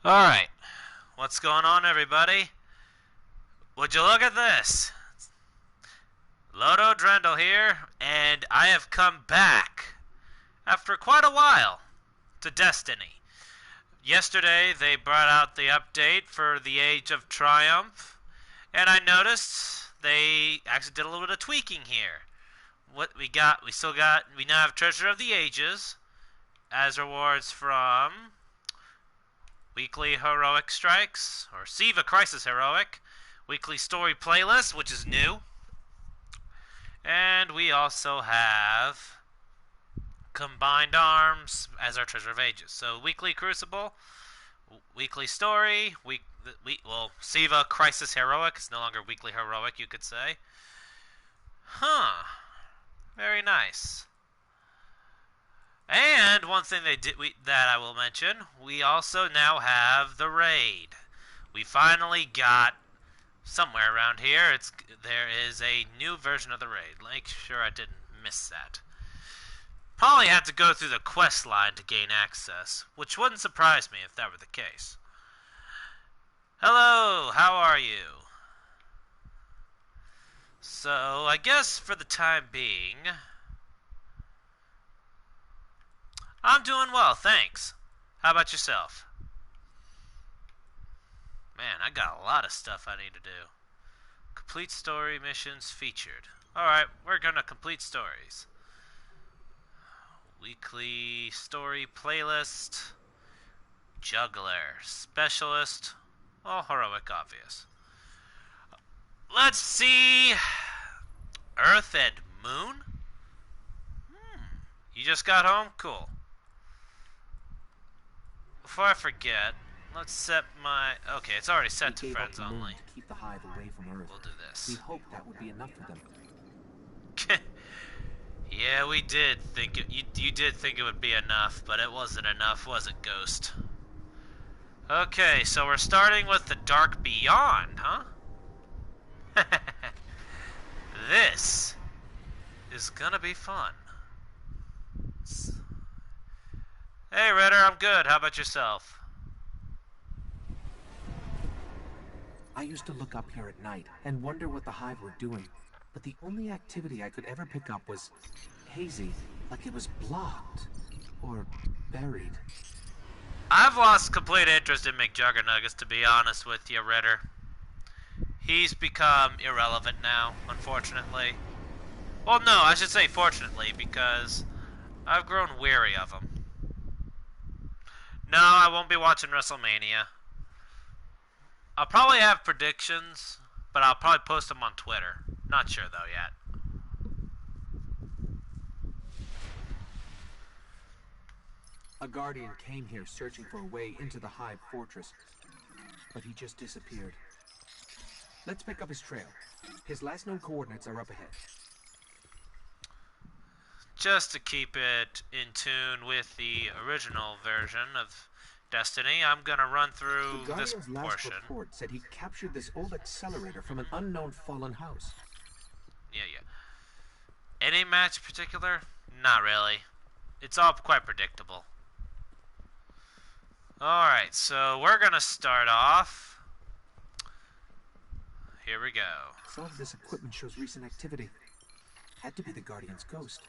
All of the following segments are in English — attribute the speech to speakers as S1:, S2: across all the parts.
S1: Alright, what's going on, everybody? Would you look at this? Loto-Drandel here, and I have come back after quite a while to Destiny. Yesterday, they brought out the update for the Age of Triumph, and I noticed they actually did a little bit of tweaking here. What we got, we now have Treasure of the Ages as rewards from Weekly Heroic Strikes, or Siva Crisis Heroic, Weekly Story Playlist, which is new, and we also have Combined Arms as our Treasure of Ages. So Weekly Crucible, Weekly Story, Siva Crisis Heroic is no longer Weekly Heroic, you could say. Huh. Very nice. And one thing that I will mention, we also now have the raid. We finally got somewhere around here. There is a new version of the raid. Make sure I didn't miss that. Probably had to go through the quest line to gain access, which wouldn't surprise me if that were the case. Hello, how are you? So, I guess for the time being, I'm doing well, thanks. How about yourself? Man, I got a lot of stuff I need to do. Complete story missions featured. Alright, we're gonna complete stories. Weekly story playlist. Juggler. Specialist. All heroic obvious. Let's see. Earth and Moon? You just got home? Cool. Before I forget, let's set my... Okay, it's already set to friends only.
S2: To keep the hive away from Earth.
S1: We'll do this.
S2: We hoped that would be enough for them.
S1: Yeah, we did think it... You did think it would be enough, but it wasn't enough, was it, Ghost? Okay, so we're starting with the Dark Beyond, huh? This is gonna be fun. Hey, Ritter, I'm good. How about yourself?
S2: I used to look up here at night and wonder what the hive were doing, but the only activity I could ever pick up was hazy, like it was blocked or buried.
S1: I've lost complete interest in McJuggernuggets, to be honest with you, Ritter. He's become irrelevant now, unfortunately. Well, no, I should say fortunately, because I've grown weary of him. No, I won't be watching WrestleMania. I'll probably have predictions, but I'll probably post them on Twitter. Not sure, though, yet.
S2: A guardian came here searching for a way into the hive fortress, but he just disappeared. Let's pick up his trail. His last known coordinates are up ahead.
S1: Just to keep it in tune with the original version of Destiny, I'm gonna run through this
S2: Guardian's
S1: portion.
S2: last report said he captured this old accelerator from an unknown fallen house.
S1: Yeah. Any match in particular? Not really. It's all quite predictable. Alright, so we're gonna start off. Here we go.
S2: Some of this equipment shows recent activity. Had to be the Guardian's ghost.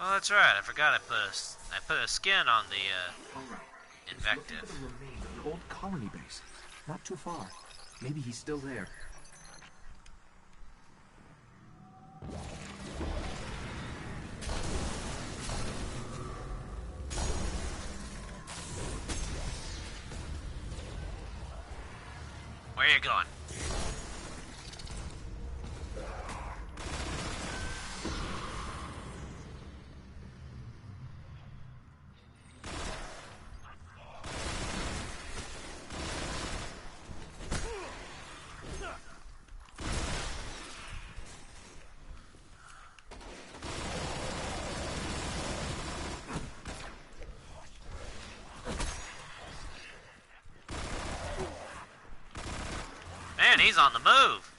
S1: Oh, that's right. I forgot I put a skin on the
S2: All right.
S1: invective.
S2: Looking for the remains of an old colony base. Not too far. Maybe he's still there.
S1: Where are you going? Man, he's on the move.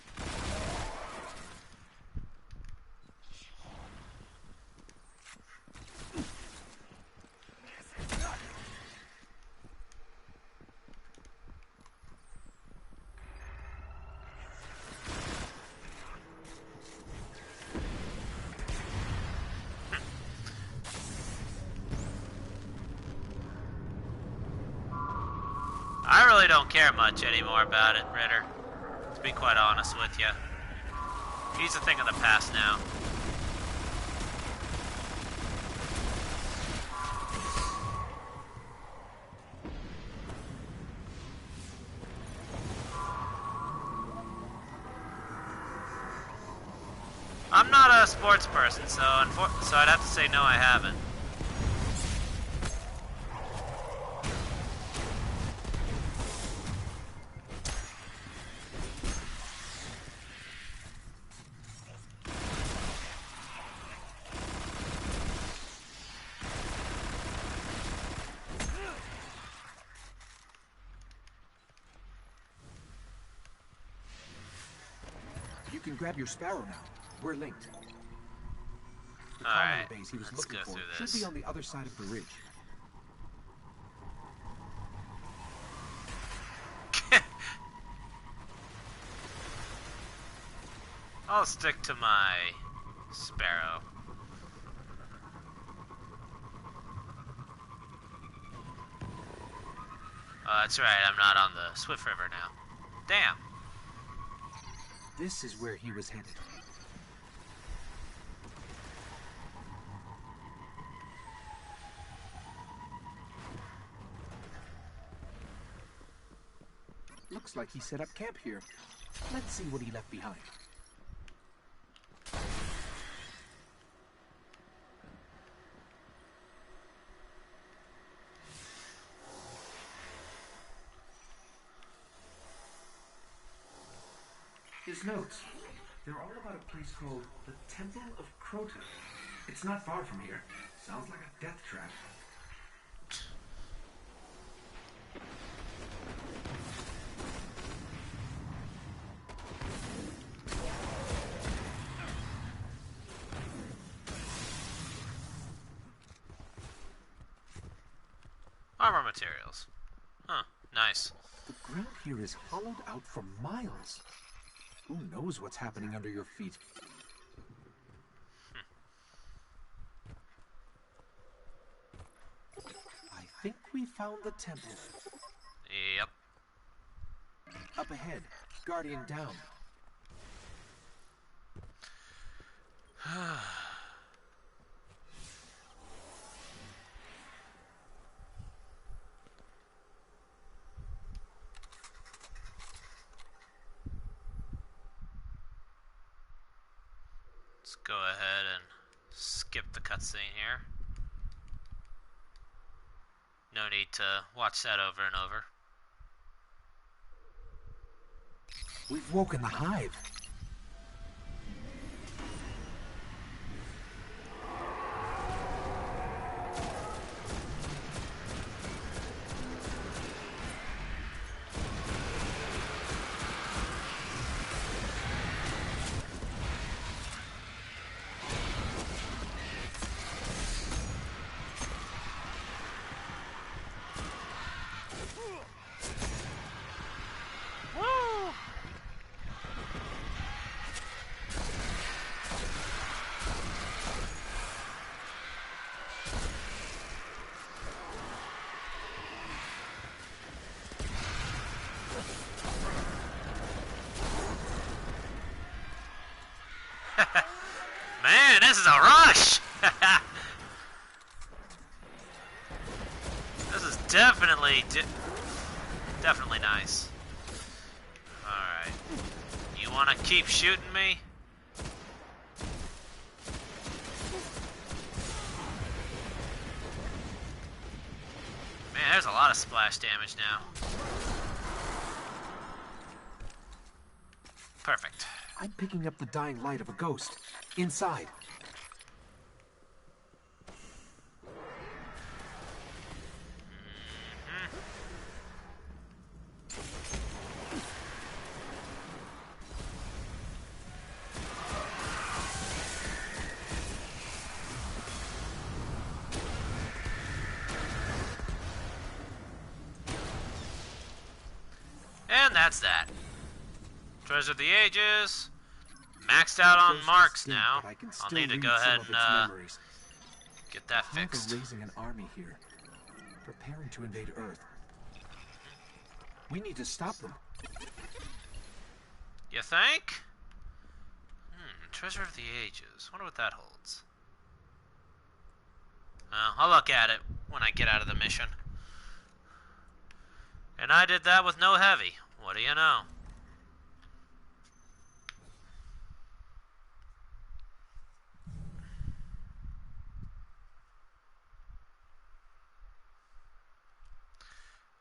S1: don't care much anymore about it, Ritter. To be quite honest with you. He's a thing of the past now. I'm not a sports person, so I'd have to say no, I haven't.
S2: You can grab your sparrow now. We're linked. The
S1: Alright,
S2: colony base he was
S1: let's
S2: looking
S1: go
S2: for
S1: through
S2: should
S1: this.
S2: be on the other side of the ridge.
S1: I'll stick to my sparrow. Oh, that's right, I'm not on the Swift River now. Damn.
S2: This is where he was headed. Looks like he set up camp here. Let's see what he left behind. His notes. They're all about a place called the Temple of Crota. It's not far from here. Sounds like a death trap.
S1: Armor materials. Huh, nice.
S2: The ground here is hollowed out for miles. Who knows what's happening under your feet? I think we found the temple.
S1: Yep.
S2: Up ahead, Guardian down.
S1: Let's go ahead and skip the cutscene here. No need to watch that over and over.
S2: We've woken the hive.
S1: Man, this is a rush! This is definitely nice. Alright. You wanna keep shooting me? Man, there's a lot of splash damage now. Perfect.
S2: I'm picking up the dying light of a ghost. Inside.
S1: And that's that. Treasure of the Ages. Maxed out on marks now. I'll need to go ahead and get that fixed.
S2: They're raising an army here, preparing to invade Earth. We need to stop them.
S1: You think? Treasure of the Ages. Wonder what that holds. I'll look at it when I get out of the mission. And I did that with no heavy. What do you know?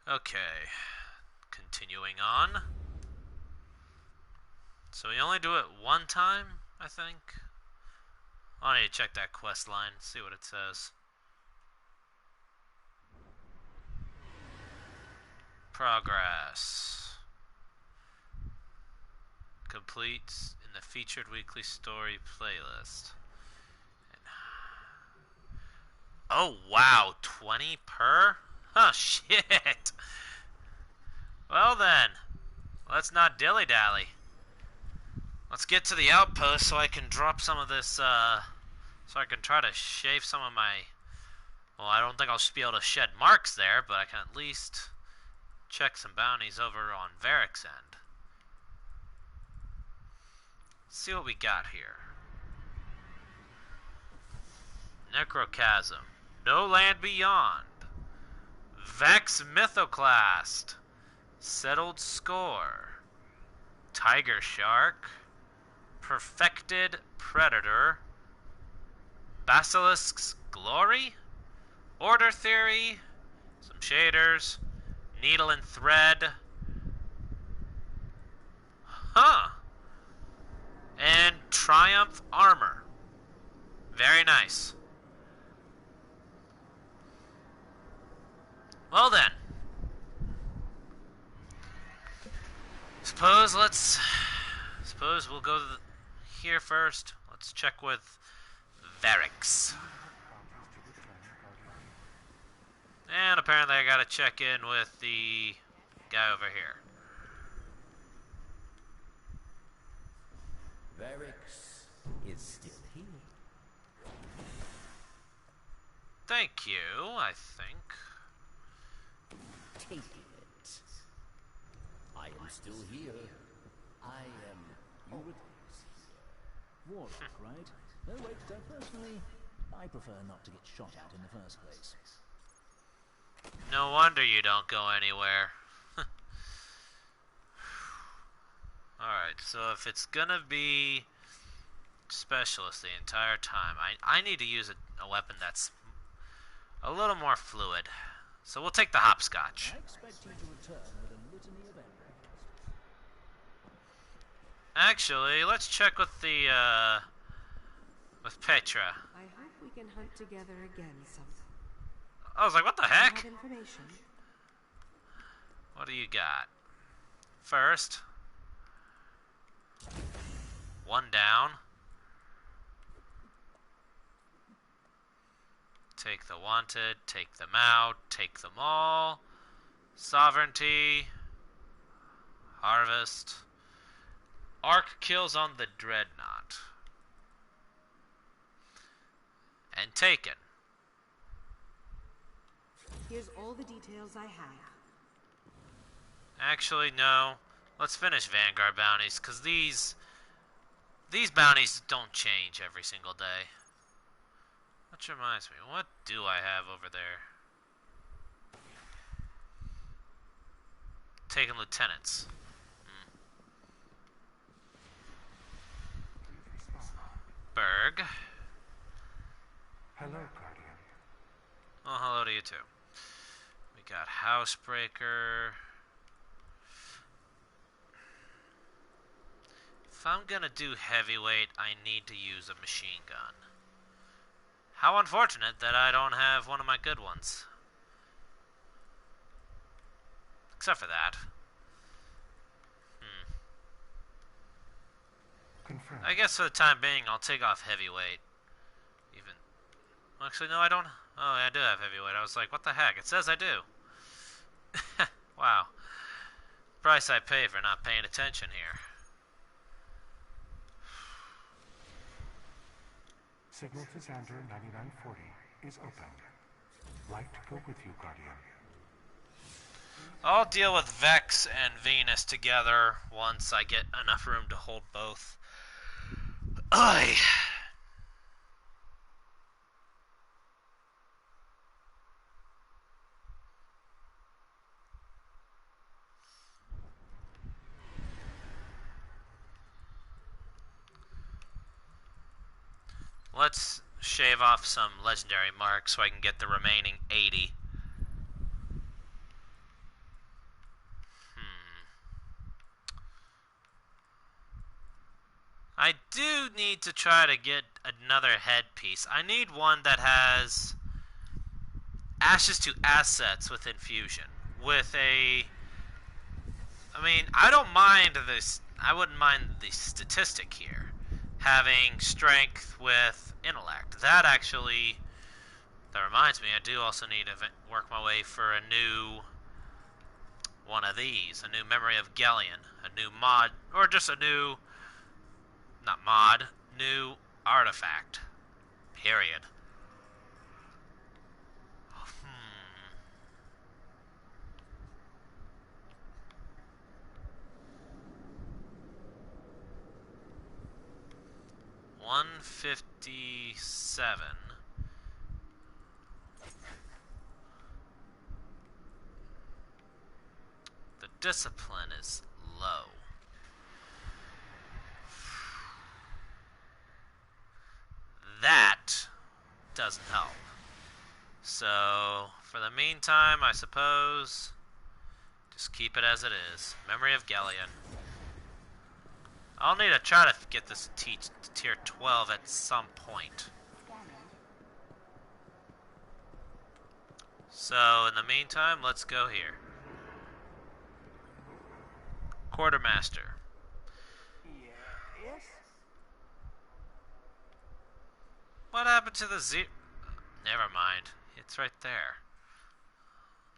S1: Okay. Continuing on. So we only do it one time, I think. I need to check that quest line, see what it says. Progress. Complete in the featured weekly story playlist. Oh wow, 20 per? Oh shit. Well then, let's not dilly-dally. Let's get to the outpost so I can drop some of this, so I can try to shave some of my... Well, I don't think I'll be able to shed marks there, but I can at least check some bounties over on Varric's end. Let's see what we got here. Necrochasm. No Land Beyond. Vex Mythoclast. Settled Score. Tiger Shark. Perfected Predator. Basilisk's Glory. Order Theory. Some shaders. Needle and Thread. Huh. And Triumph Armor. Very nice. Well then. Suppose we'll go here first. Let's check with Varric's. And apparently I gotta check in with the guy over here.
S3: Varric's is still here.
S1: Thank you, I think.
S3: Take it. I am still here. I am Eurydice.
S4: Warlock, right? No, wait, personally, I prefer not to get shot at in the first place.
S1: No wonder you don't go anywhere. Alright, so if it's gonna be specialist the entire time, I need to use a weapon that's a little more fluid. So we'll take the hopscotch.
S4: I expect you to return with a litany of emeralds.
S1: Actually, let's check with the, with Petra.
S5: I hope we can hunt together again sometime.
S1: I was like, what the heck?
S5: Have information.
S1: What do you got? First. One down. Take the wanted, take them out, take them all. Sovereignty. Harvest. Arc kills on the Dreadnought. And taken.
S5: Here's all the details I have.
S1: Actually, no. Let's finish Vanguard bounties, because these bounties don't change every single day. Which reminds me, what do I have over there? Taking lieutenants. Berg.
S6: Hello, Guardian.
S1: Oh, hello to you too. We got Housebreaker. If I'm gonna do heavyweight, I need to use a machine gun. How unfortunate that I don't have one of my good ones. Except for that.
S6: Confirmed.
S1: I guess for the time being, I'll take off heavyweight. Even. Well, actually, no, I don't. Oh, I do have heavyweight. I was like, what the heck? It says I do. Wow. Price I pay for not paying attention here.
S6: Signal to Xander 9940 is open. Light go with you, Guardian.
S1: I'll deal with Vex and Venus together once I get enough room to hold both. Ay. Let's shave off some legendary marks so I can get the remaining 80. I do need to try to get another headpiece. I need one that has ashes to assets with infusion. With a... I mean, I don't mind this. I wouldn't mind the statistic here. Having strength with intellect. That actually... That reminds me, I do also need to work my way for a new one of these. A new Memory of Gellion. A new mod. Or just a new... Not mod. New artifact. Period. 157. The discipline is low. That doesn't help. So, for the meantime, I suppose, just keep it as it is. Memory of Gellion. I'll need to try to get this to tier 12 at some point. So, in the meantime, let's go here. Quartermaster.
S7: Yes?
S1: What happened to the Z? Never mind. It's right there.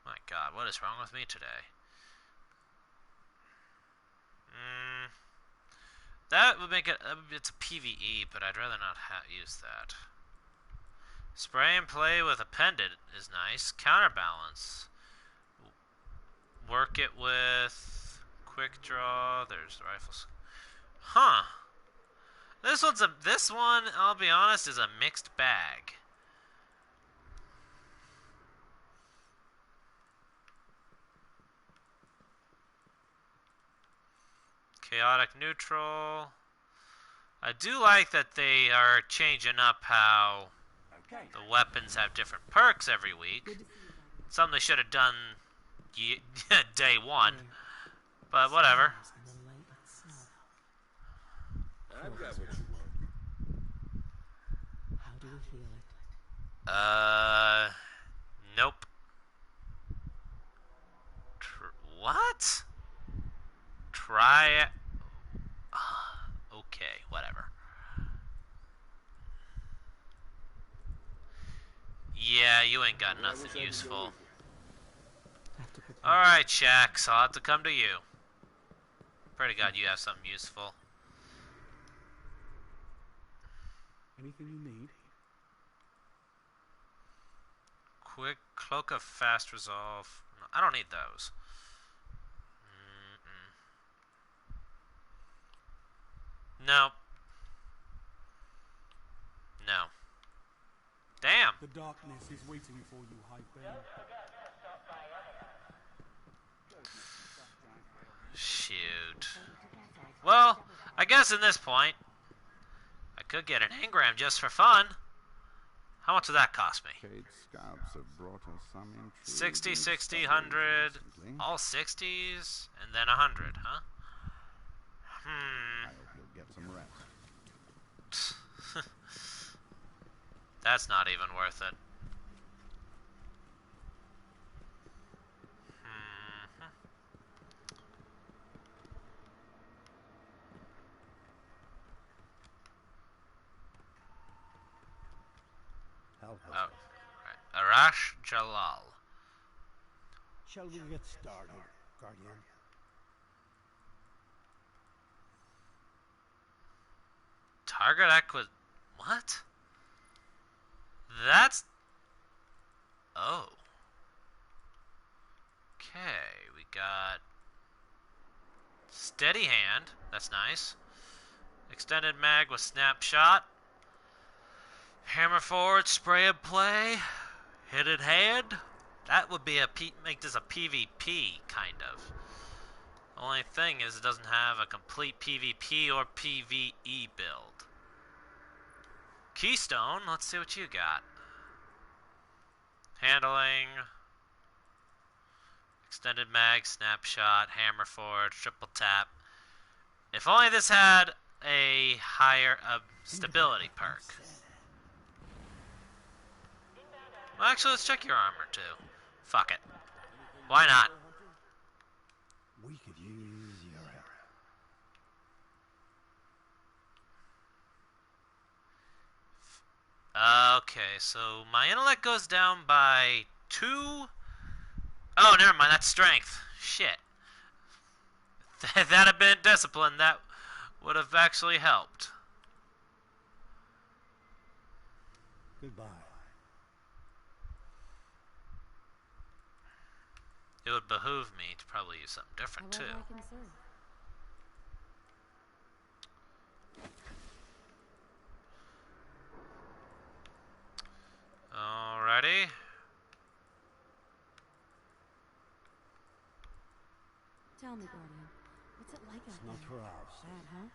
S1: My god, what is wrong with me today? That would make it... it's a PvE, but I'd rather not use that. Spray and play with a pendant is nice. Counterbalance. Work it with... quick draw. There's the rifles. Huh. This one, I'll be honest, is a mixed bag. Chaotic neutral. I do like that they are changing up how the weapons have different perks every week. Something they should have done day one. But whatever.
S7: I've got what you want.
S8: How do we feel it?
S1: Nope. What? Try... okay, whatever. Yeah, you ain't got nothing useful. Alright, Shax, I'll have to come to you. Pray to God you have something useful.
S6: Anything you need?
S1: Quick cloak of fast resolve. No, I don't need those. No. No. Damn.
S6: The darkness is waiting for you, Highbane.
S1: Shoot. Well, I guess at this point, I could get an engram just for fun. How much would that cost me?
S9: Paid scouts have brought us some intrigue.
S1: 60, 60, 100, all 60s, and then 100, huh?
S9: I hope you'll get some rest.
S1: That's not even worth it.
S3: How
S1: Oh, right. Arash Jalal.
S7: Shall we get started, Guardian?
S1: Target what? That's... oh. Okay, we got steady hand. That's nice. Extended mag with snapshot. Hammer forward, spray and play. Hidden hand. That would be make this a PvP kind of. Only thing is it doesn't have a complete PvP or PvE build. Keystone, let's see what you got. Handling. Extended mag, snapshot, hammer forward, triple tap. If only this had a higher stability perk. Well, actually, let's check your armor too. Fuck it. Why not?
S7: We could use your help.
S1: Okay, so my intellect goes down by 2. Oh, never mind, that's strength. Shit. If that had been discipline, that would have actually helped.
S7: Goodbye.
S1: It would behoove me to probably use something different too.
S5: However I can serve.
S1: Alrighty.
S5: Tell me, Guardian, what's it like
S7: It's
S5: out
S7: not
S5: there?
S7: for our sake.
S5: Bad, huh?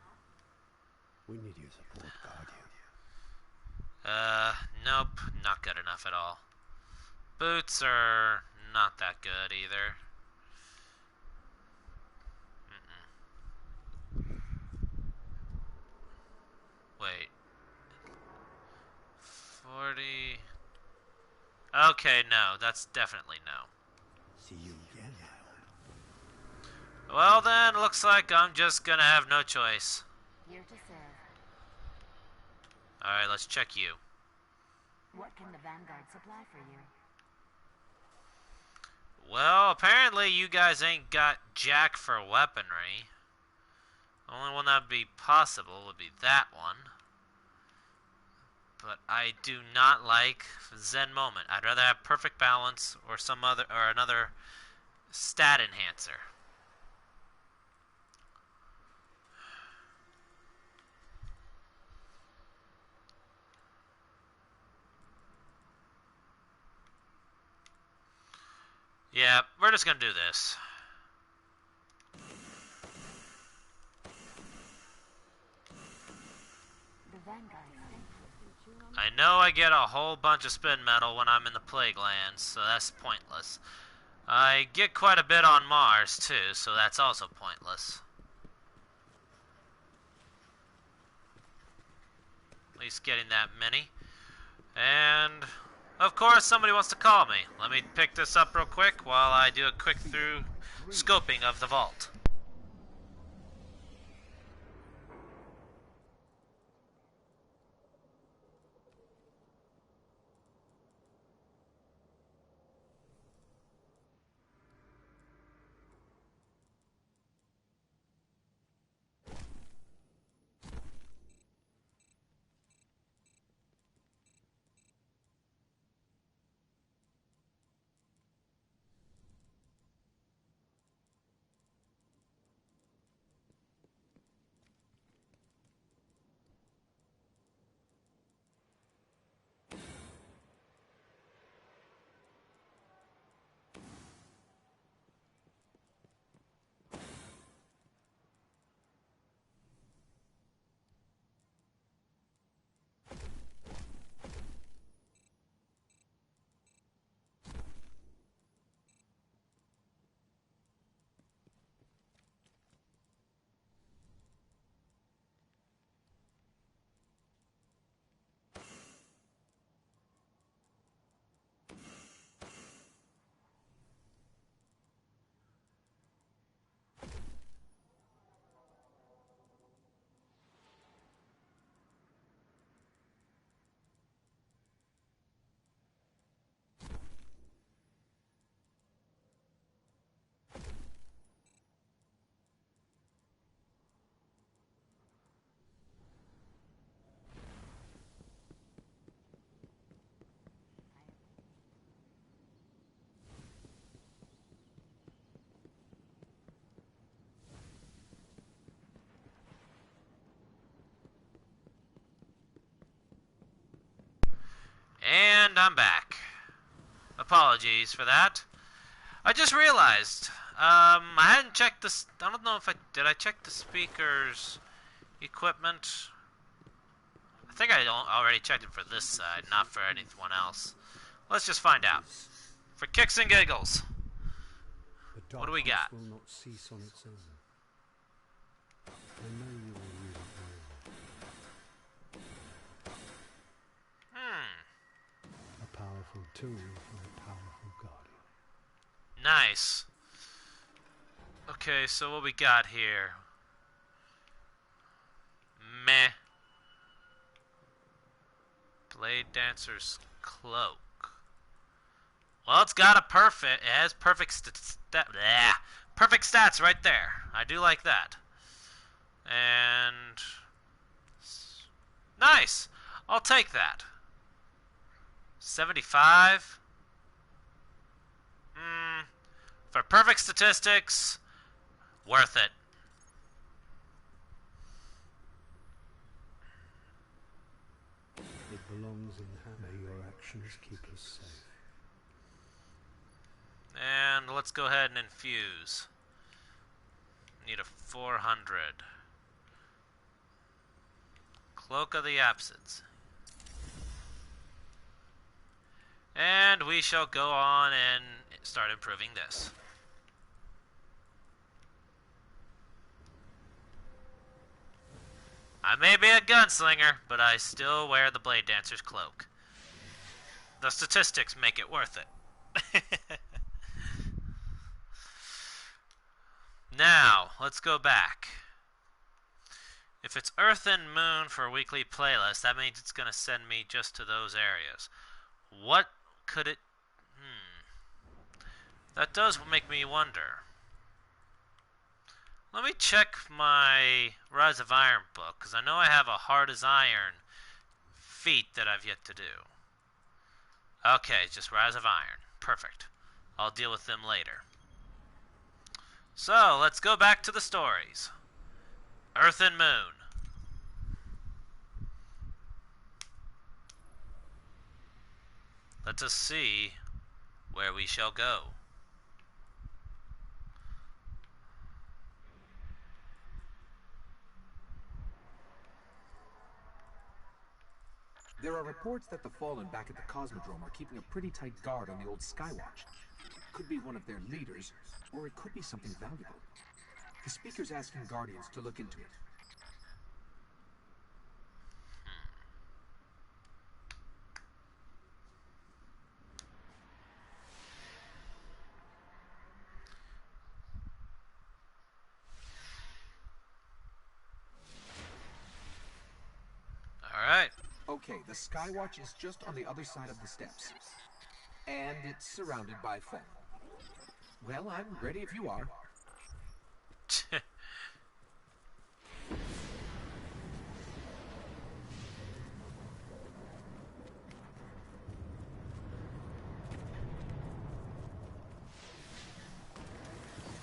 S7: We need your support, Guardian.
S1: Nope, not good enough at all. Boots are not that good either. Wait. 40. Okay, no, that's definitely no.
S7: See you again, I hope.
S1: Well then, looks like I'm just gonna have no choice.
S8: Here to serve.
S1: Alright, let's check you.
S8: What can the Vanguard supply for you?
S1: Well, apparently you guys ain't got jack for weaponry. The only one that would be possible would be that one. But I do not like Zen Moment. I'd rather have perfect balance or another stat enhancer. Yeah, we're just gonna do this.
S8: The Vanguard.
S1: I know I get a whole bunch of spin metal when I'm in the Plague Lands, so that's pointless. I get quite a bit on Mars, too, so that's also pointless. At least getting that many. And, of course, somebody wants to call me. Let me pick this up real quick while I do a quick through scoping of the vault. And I'm back. Apologies for that. I just realized, I hadn't checked this. I don't know if did I check the speaker's equipment? I think I already checked it for this side, not for anyone else. Let's just find out. For kicks and giggles. What do we got?
S7: Will not cease on its own. I know you will read it well. A powerful tool for a powerful guardian.
S1: Nice. Okay, so what we got here? Meh. Blade Dancer's cloak. Well, it's got a perfect. It has perfect perfect stats right there. I do like that. And nice. I'll take that. 75. For perfect statistics, worth it.
S7: It belongs in hand. May your actions keep us safe.
S1: And let's go ahead and infuse. Need a 400. Cloak of the Absence. And we shall go on and start improving this. I may be a gunslinger, but I still wear the Blade Dancer's cloak. The statistics make it worth it. Now, let's go back. If it's Earth and Moon for a weekly playlist, that means it's going to send me just to those areas. What could it... That does make me wonder. Let me check my Rise of Iron book, because I know I have a Hard as Iron feat that I've yet to do. Okay, just Rise of Iron. Perfect. I'll deal with them later. So, let's go back to the stories. Earth and Moon. Let us see where we shall go.
S2: There are reports that the Fallen back at the Cosmodrome are keeping a pretty tight guard on the old Skywatch. Could be one of their leaders, or it could be something valuable. The speaker's asking Guardians to look into it.
S1: Alright.
S2: Okay, the Skywatch is just on the other side of the steps. And it's surrounded by Fallen. Well, I'm ready if you are.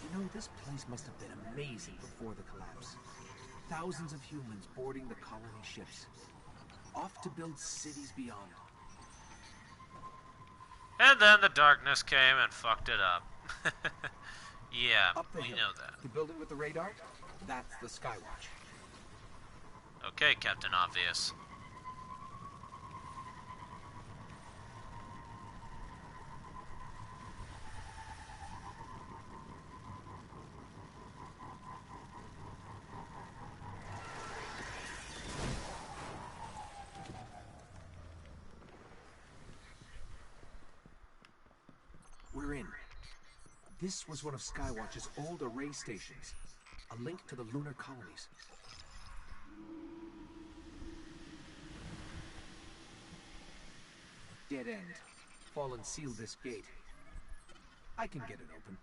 S2: You know, this place must have been amazing before the collapse. Thousands of humans boarding the colony ships. Off to build cities beyond.
S1: And then the darkness came and fucked it up. Yeah,
S2: Up the
S1: we
S2: hill,
S1: know that.
S2: the building with the radar, that's the Skywatch.
S1: Okay, Captain Obvious.
S2: We're in. This was one of Skywatch's old array stations, a link to the lunar colonies. Dead end. Fallen sealed this gate. I can get it open.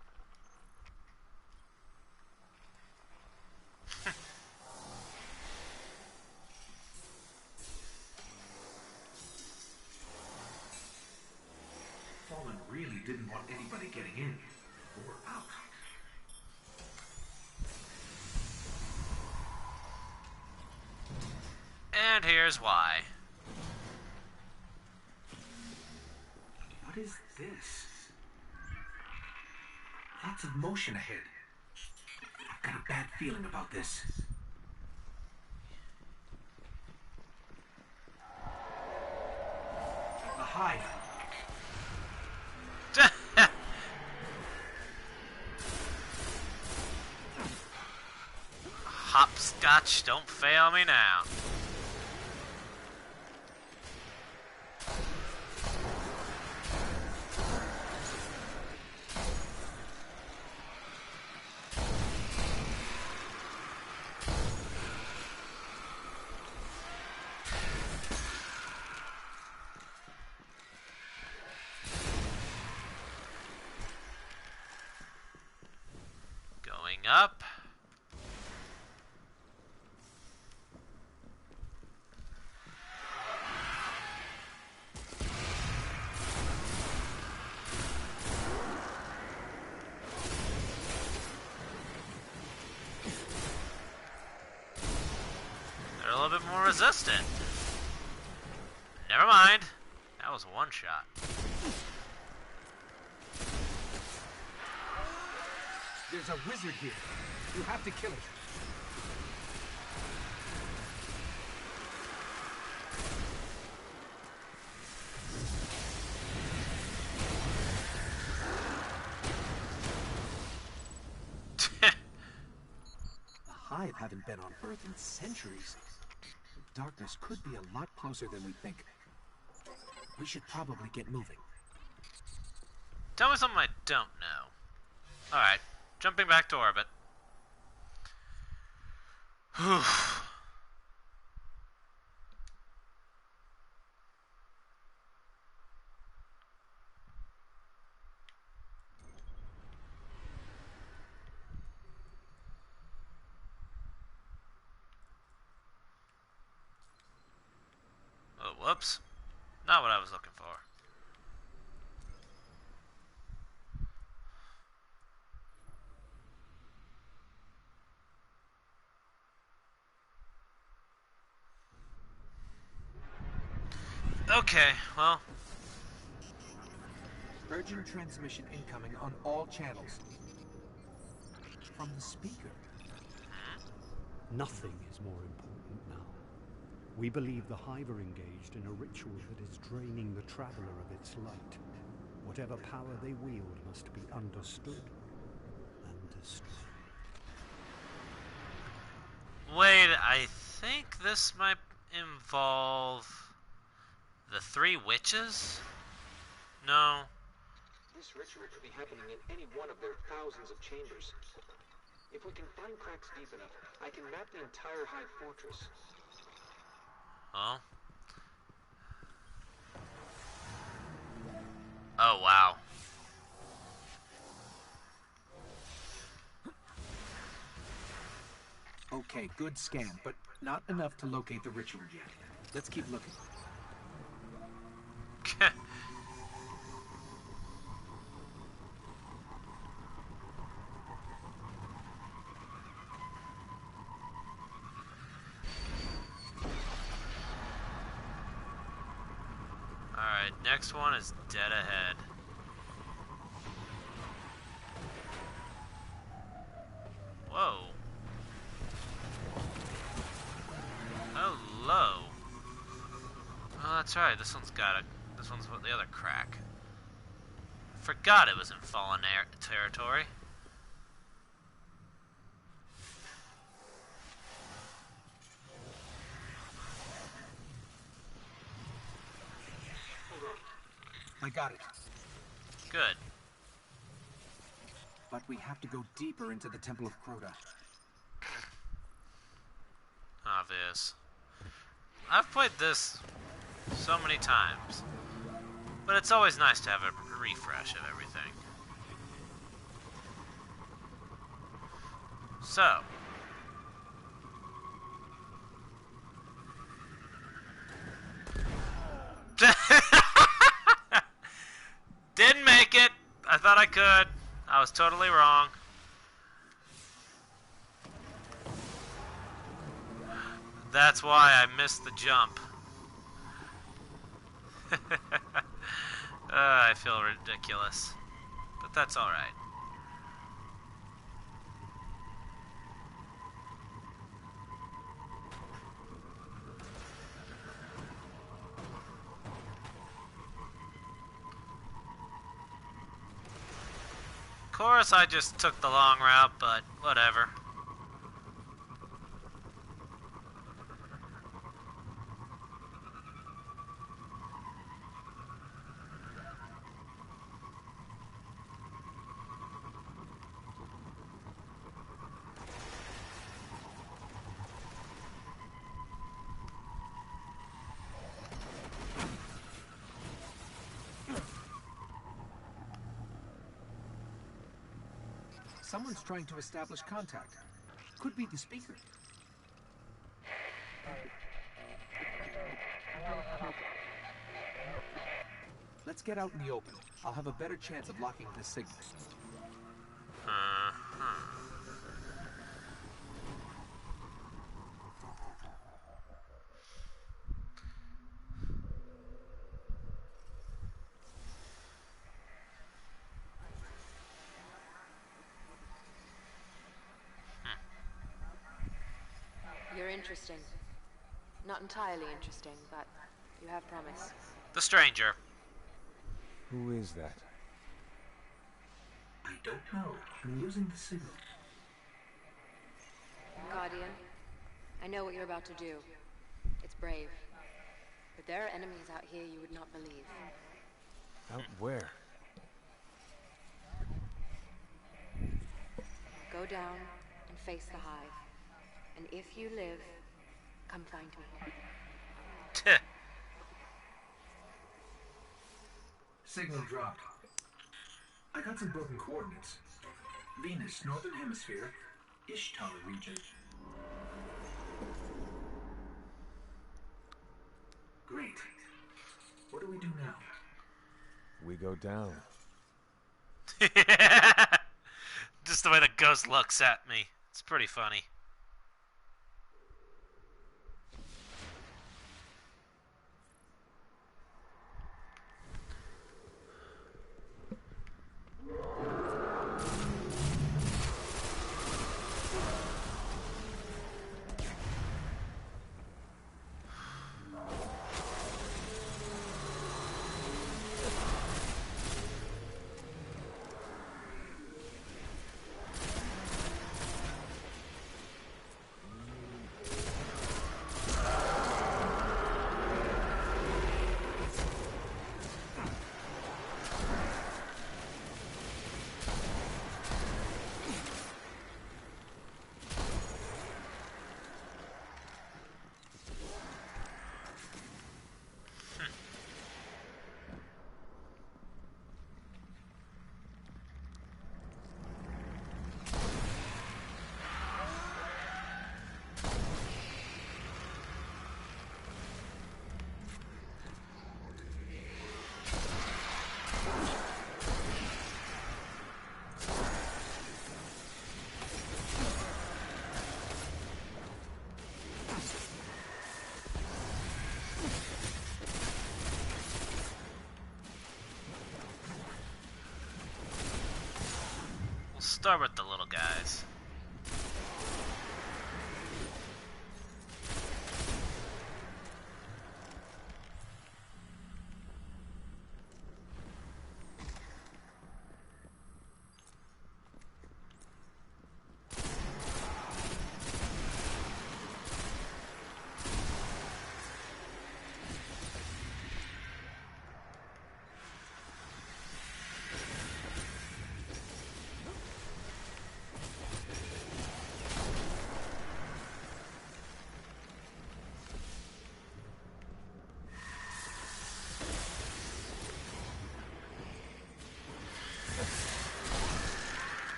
S2: Fallen really didn't want anybody getting in or out.
S1: And here's why.
S2: What is this? Lots of motion ahead. I've got a bad feeling about this. A hive.
S1: Hopscotch, don't fail me now. Going up. They're a little bit more resistant. Never mind. That was one shot.
S2: There's a wizard here. You have to kill it. The Hive haven't been on Earth in centuries. Darkness could be a lot closer than we think. We should probably get moving.
S1: Tell me something I don't know. Alright, jumping back to orbit. Whew. Oh, whoops. Not what I was looking for. Okay, well.
S2: Urgent transmission incoming on all channels. From the speaker.
S7: Nothing is more important now. We believe the Hive are engaged in a ritual that is draining the Traveler of its light. Whatever power they wield must be understood and destroyed.
S1: Wait, I think this might involve the three witches? No.
S2: This ritual could be happening in any one of their thousands of chambers. If we can find cracks deep enough, I can map the entire Hive fortress.
S1: Well. Oh, wow.
S2: Okay, good scan, but not enough to locate the ritual yet. Let's keep looking.
S1: Alright, next one is dead ahead. Whoa. Hello. Oh, that's right. This one's the other crack. Forgot it was in fallen territory.
S2: I got it.
S1: Good.
S2: But we have to go deeper into the Temple of Crota.
S1: Obvious. I've played this so many times, but it's always nice to have a refresh of everything. So. Didn't make it. I thought I could. I was totally wrong. That's why I missed the jump. I feel ridiculous. But that's alright. Of course, I just took the long route, but whatever.
S2: Someone's trying to establish contact. Could be the speaker. Let's get out in the open. I'll have a better chance of locking this signal.
S10: You're interesting. Not entirely interesting, but you have promise.
S1: The stranger.
S11: Who is that?
S2: I don't know. I'm using the signal.
S10: Guardian, I know what you're about to do. It's brave. But there are enemies out here you would not believe.
S11: Out where?
S10: Go down and face the hive. And if you live, come find me.
S2: Signal dropped. I got some broken coordinates. Venus, Northern Hemisphere, Ishtar region. Great. What do we do now?
S11: We go down.
S1: Just the way the ghost looks at me. It's pretty funny. Start with the little guys.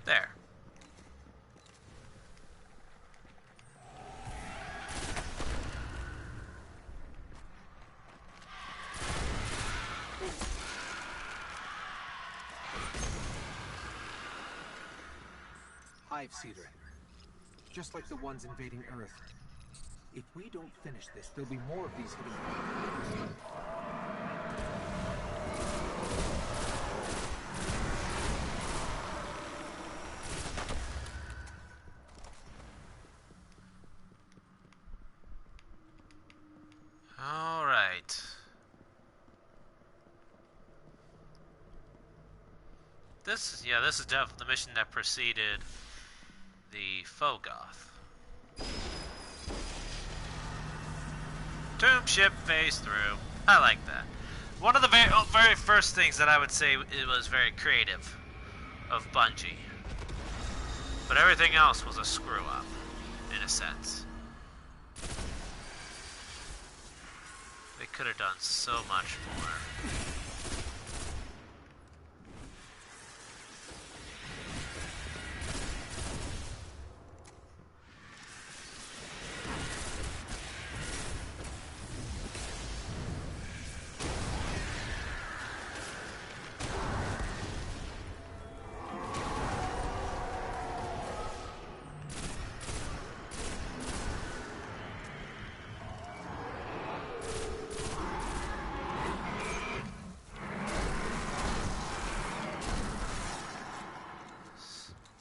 S1: There.
S2: Hive Cedar. Just like the ones invading Earth. If we don't finish this, there'll be more of these hidden.
S1: All right. This is definitely the mission that preceded the Fogoth. Tomb ship phase through. I like that. One of the very first things that I would say it was very creative of Bungie. But everything else was a screw up, in a sense. They could have done so much more.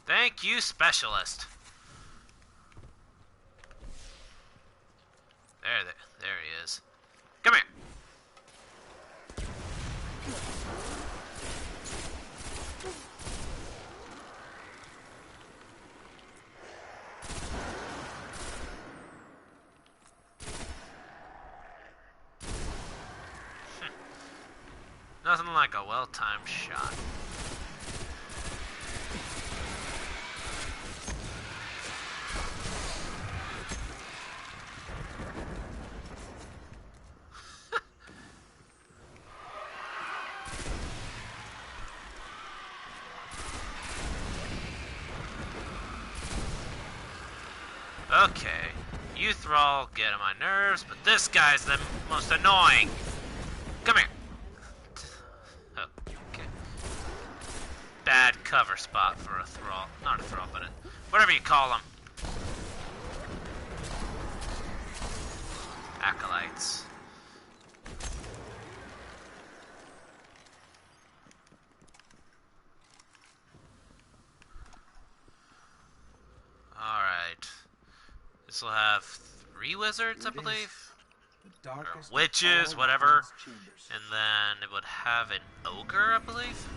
S1: Thank you, specialist. There he is. Come here. Nothing like a well-timed shot. Okay, you thrall get on my nerves, but this guy's the most annoying. Come here. Okay. Bad cover spot for a thrall. Not a thrall, but whatever you call them. Acolytes. Alright. This will have 3 wizards, I believe. Or witches, whatever. And then it would have an ogre, I believe.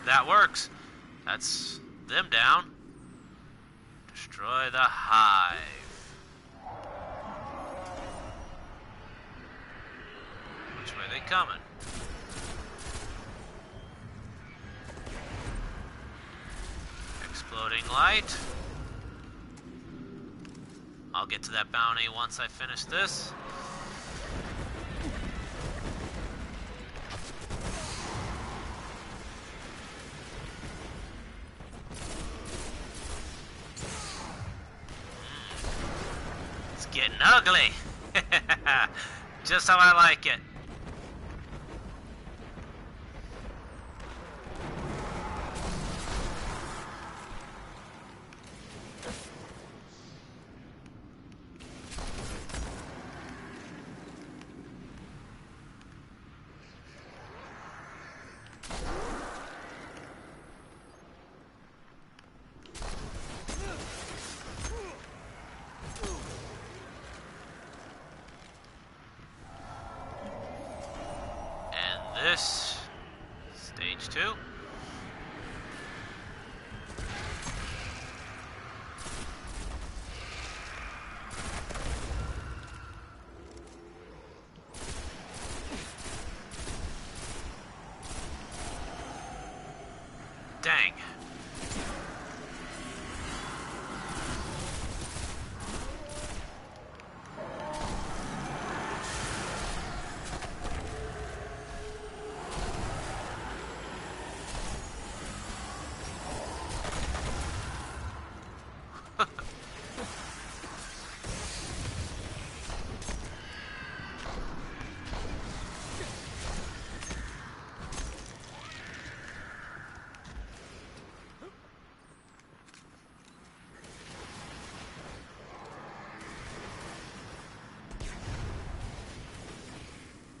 S1: That works. That's them down. Destroy the hive. Which way are they coming? Exploding light. I'll get to that bounty once I finish this. Getting ugly. Just how I like it.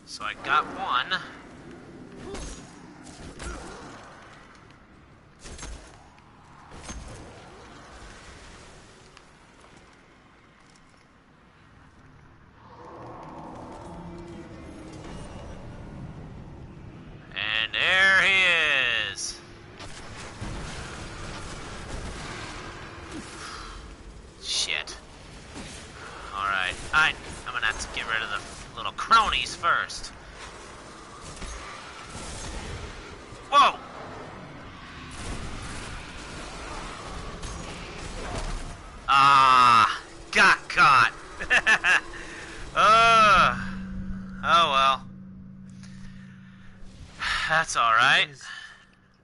S1: So I got one. And there he is. Shit. Alright, I'm gonna have to get rid of the little cronies first. Whoa! Ah, got caught. Oh well. That's alright.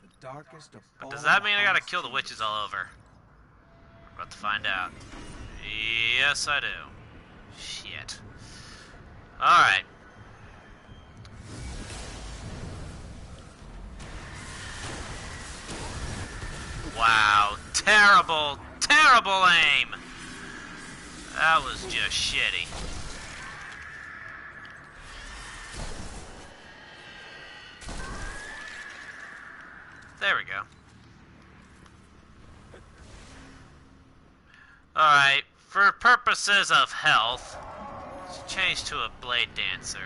S2: The darkest of
S1: But
S2: all
S1: does that mean I gotta
S2: the
S1: kill the witches all over? We're about to find out. Yes, I do. Shit. Alright. Wow. Terrible, terrible aim. That was just shitty. There we go. Alright, for purposes of health, let's change to a blade dancer.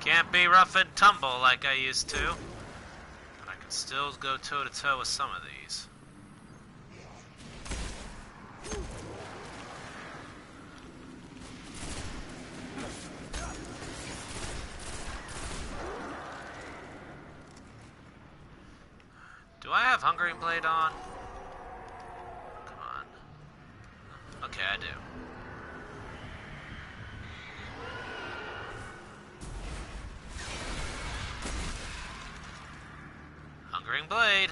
S1: Can't be rough and tumble like I used to. But I can still go toe to toe with some of these. Do I have Hungering Blade on? Come on. Okay, I do. Hungering Blade.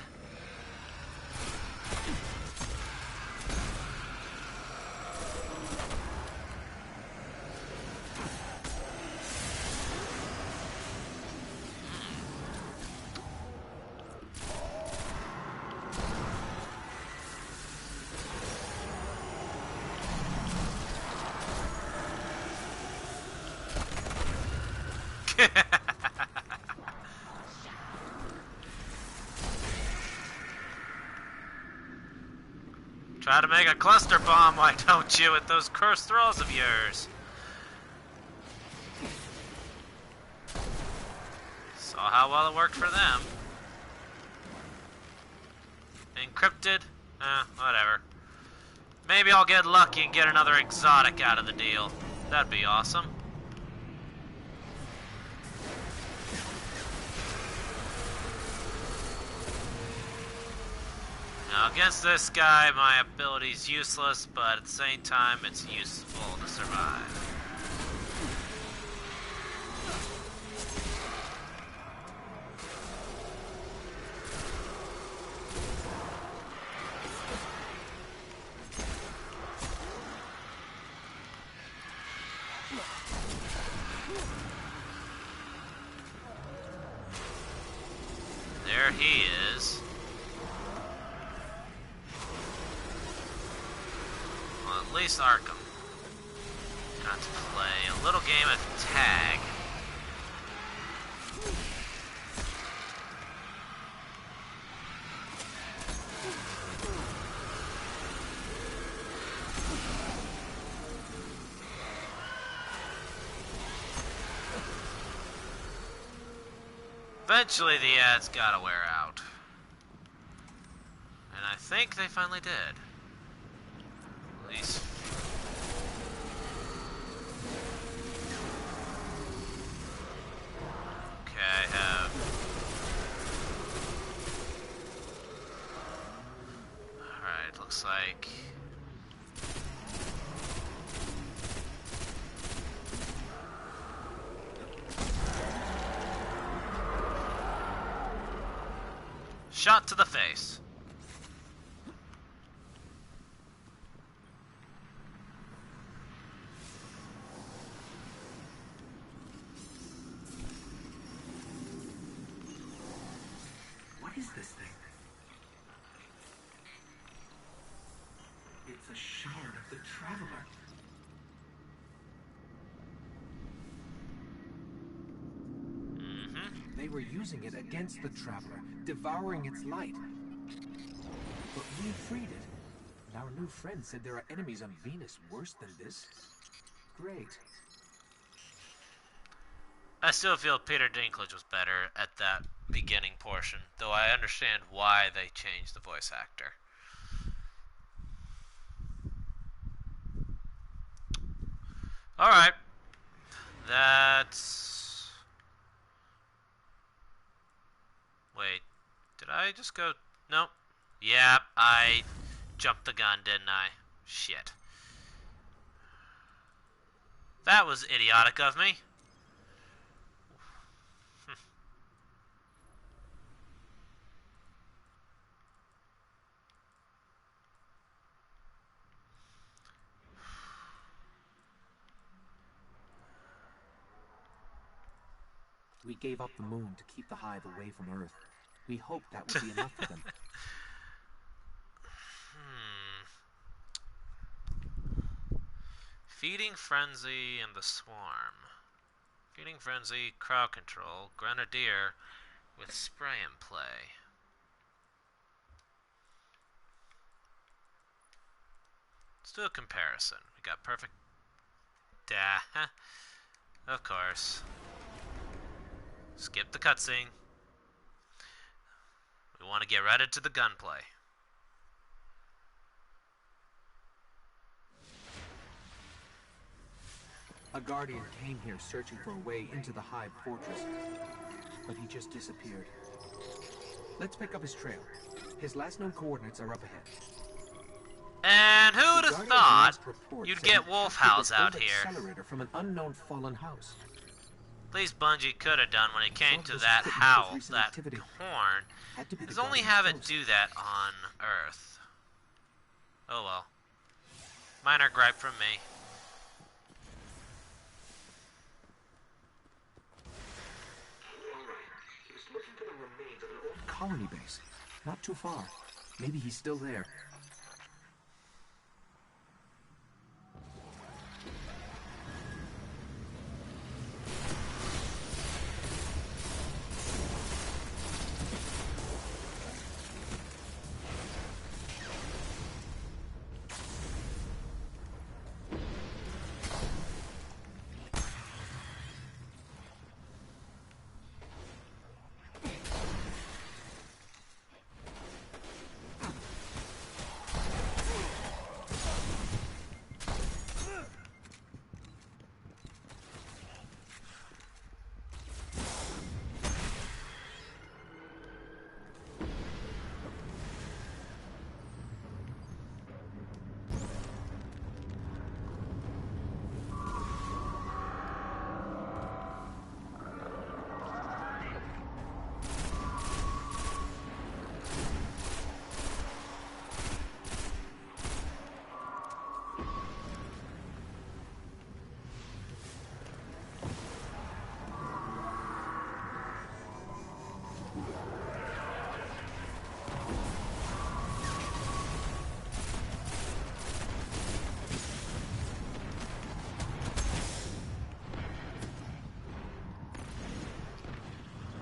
S1: Try to make a cluster bomb, why don't you, with those cursed throws of yours? Saw how well it worked for them. Encrypted? Whatever. Maybe I'll get lucky and get another exotic out of the deal. That'd be awesome. Now, against this guy, my ability's useless, but at the same time, it's useful to survive. There he is. Well, at least Arkham got to play a little game of tag. Eventually the ads gotta wear out. And I think they finally did. At least. Okay, I have Shot to the face.
S2: What is this thing? It's a shard of the Traveler. They were using it against the Traveler, devouring its light. But we freed it. And our new friend said there are enemies on Venus worse than this. Great.
S1: I still feel Peter Dinklage was better at that beginning portion, though I understand why they changed the voice actor. Alright. That's... Wait. Did I just go... Nope. Yeah, I jumped the gun, didn't I? Shit. That was idiotic of me.
S2: We gave up the moon to keep the Hive away from Earth. We hoped that would be enough for them.
S1: Feeding Frenzy and the Swarm. Feeding Frenzy, Crowd Control, Grenadier with Spray and Play. Let's do a comparison. We got perfect... Of course. Skip the cutscene. We want to get right into the gunplay.
S2: A Guardian came here searching for a way into the Hive fortress, but he just disappeared. Let's pick up his trail. His last known coordinates are up ahead.
S1: And who would have thought you'd get wolf howls out here?
S2: Accelerator from an unknown fallen house.
S1: At least Bungie could have done when it came to that howl, that horn, is only have it do that on Earth. Oh well. Minor gripe from me.
S2: He was looking for the remains of an old colony base. Not too far. Maybe he's still there.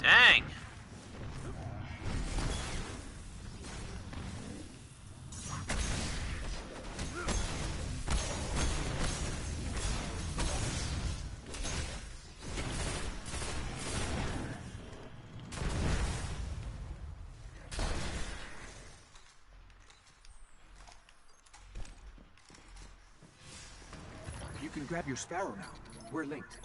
S1: Dang.
S2: You can grab your Sparrow now. We're linked.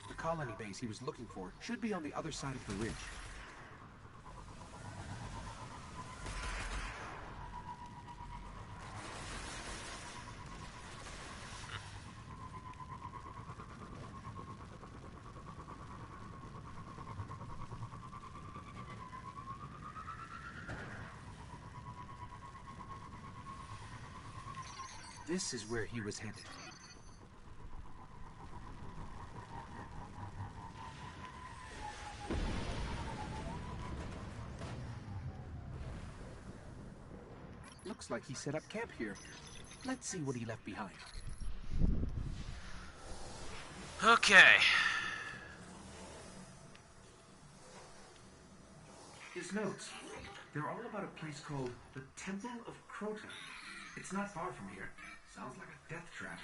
S2: The colony base he was looking for should be on the other side of the ridge. this is where he was headed. Looks like he set up camp here. Let's see what he left behind.
S1: Okay.
S2: His notes. They're all about a place called the Temple of Crota. It's not far from here. Sounds like a death trap.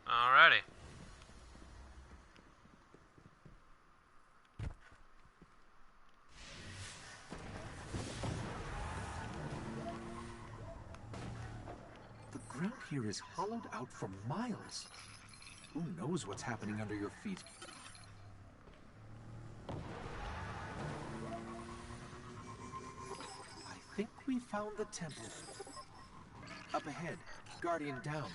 S1: Alrighty.
S2: The ground here is hollowed out for miles. Who knows what's happening under your feet? I think we found the temple. Up ahead, Guardian down.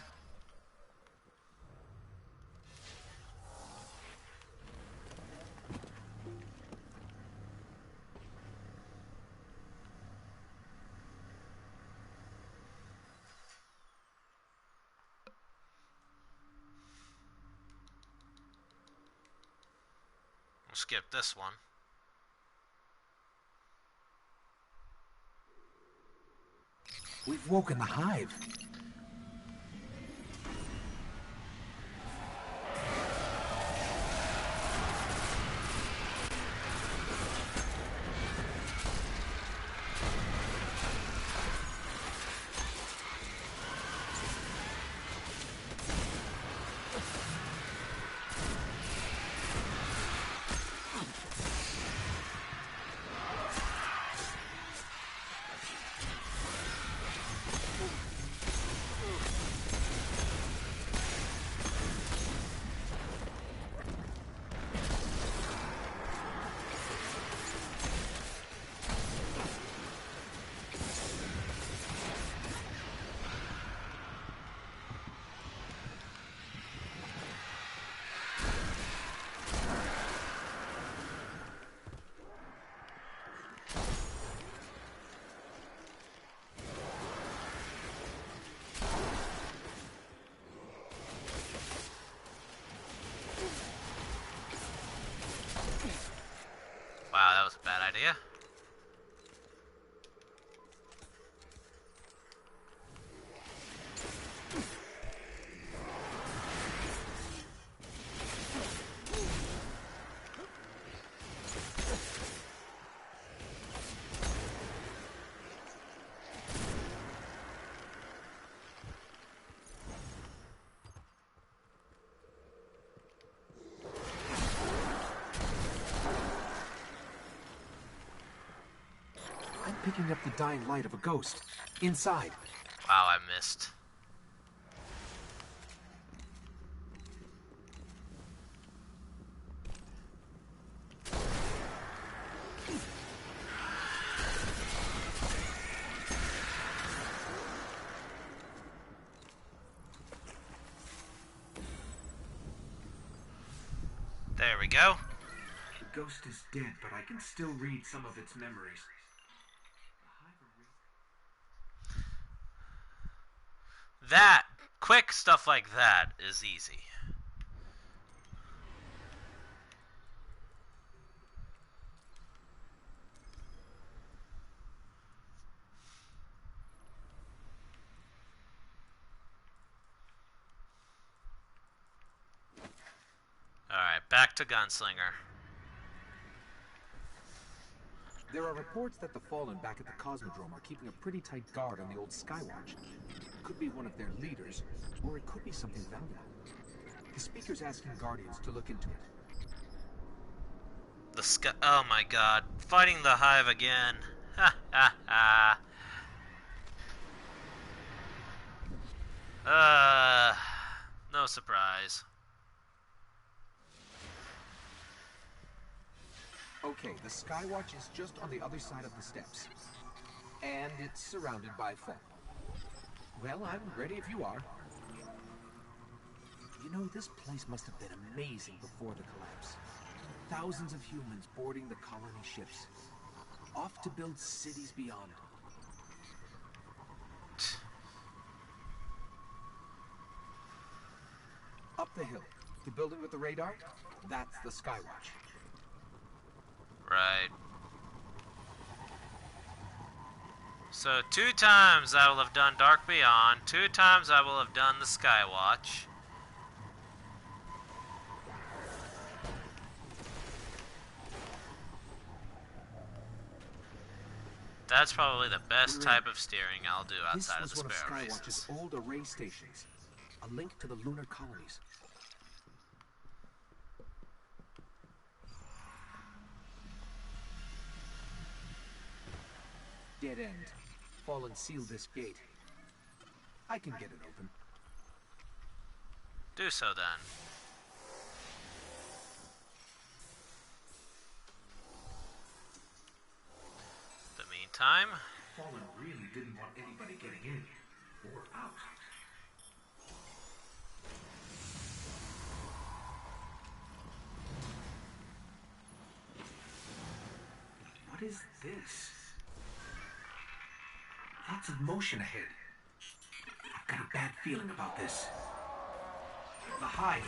S1: We'll skip this one.
S2: We've woken the hive.
S1: Wow, that was a bad idea.
S2: Picking up the dying light of a ghost. Inside.
S1: Wow, I missed. There we go.
S2: The ghost is dead, but I can still read some of its memories.
S1: That, quick stuff like that is easy. Alright, back to Gunslinger.
S2: There are reports that the Fallen back at the Cosmodrome are keeping a pretty tight guard on the old Skywatch. Could be one of their leaders, or it could be something valuable. The speaker's asking Guardians to look into it.
S1: The sky. Oh my god. Fighting the Hive again. Ha ha ha. No surprise.
S2: Okay, the Skywatch is just on the other side of the steps. And it's surrounded by fog. Well, I'm ready if you are. You know, this place must have been amazing before the collapse. Thousands of humans boarding the colony ships, off to build cities beyond. Up the hill, the building with the radar, that's the Skywatch.
S1: Right. So 2 times I will have done Dark Beyond, 2 times I will have done the Skywatch. That's probably the best type of steering I'll do outside of the spare
S2: This was one of
S1: races.
S2: Skywatch's old array stations, a link to the lunar colonies. Dead end. Fallen sealed this gate. I can get it open.
S1: Do so then. In the meantime,
S2: Fallen really didn't want anybody getting in or out. What is this? Lots of motion ahead. I've got a bad feeling about this. The hive.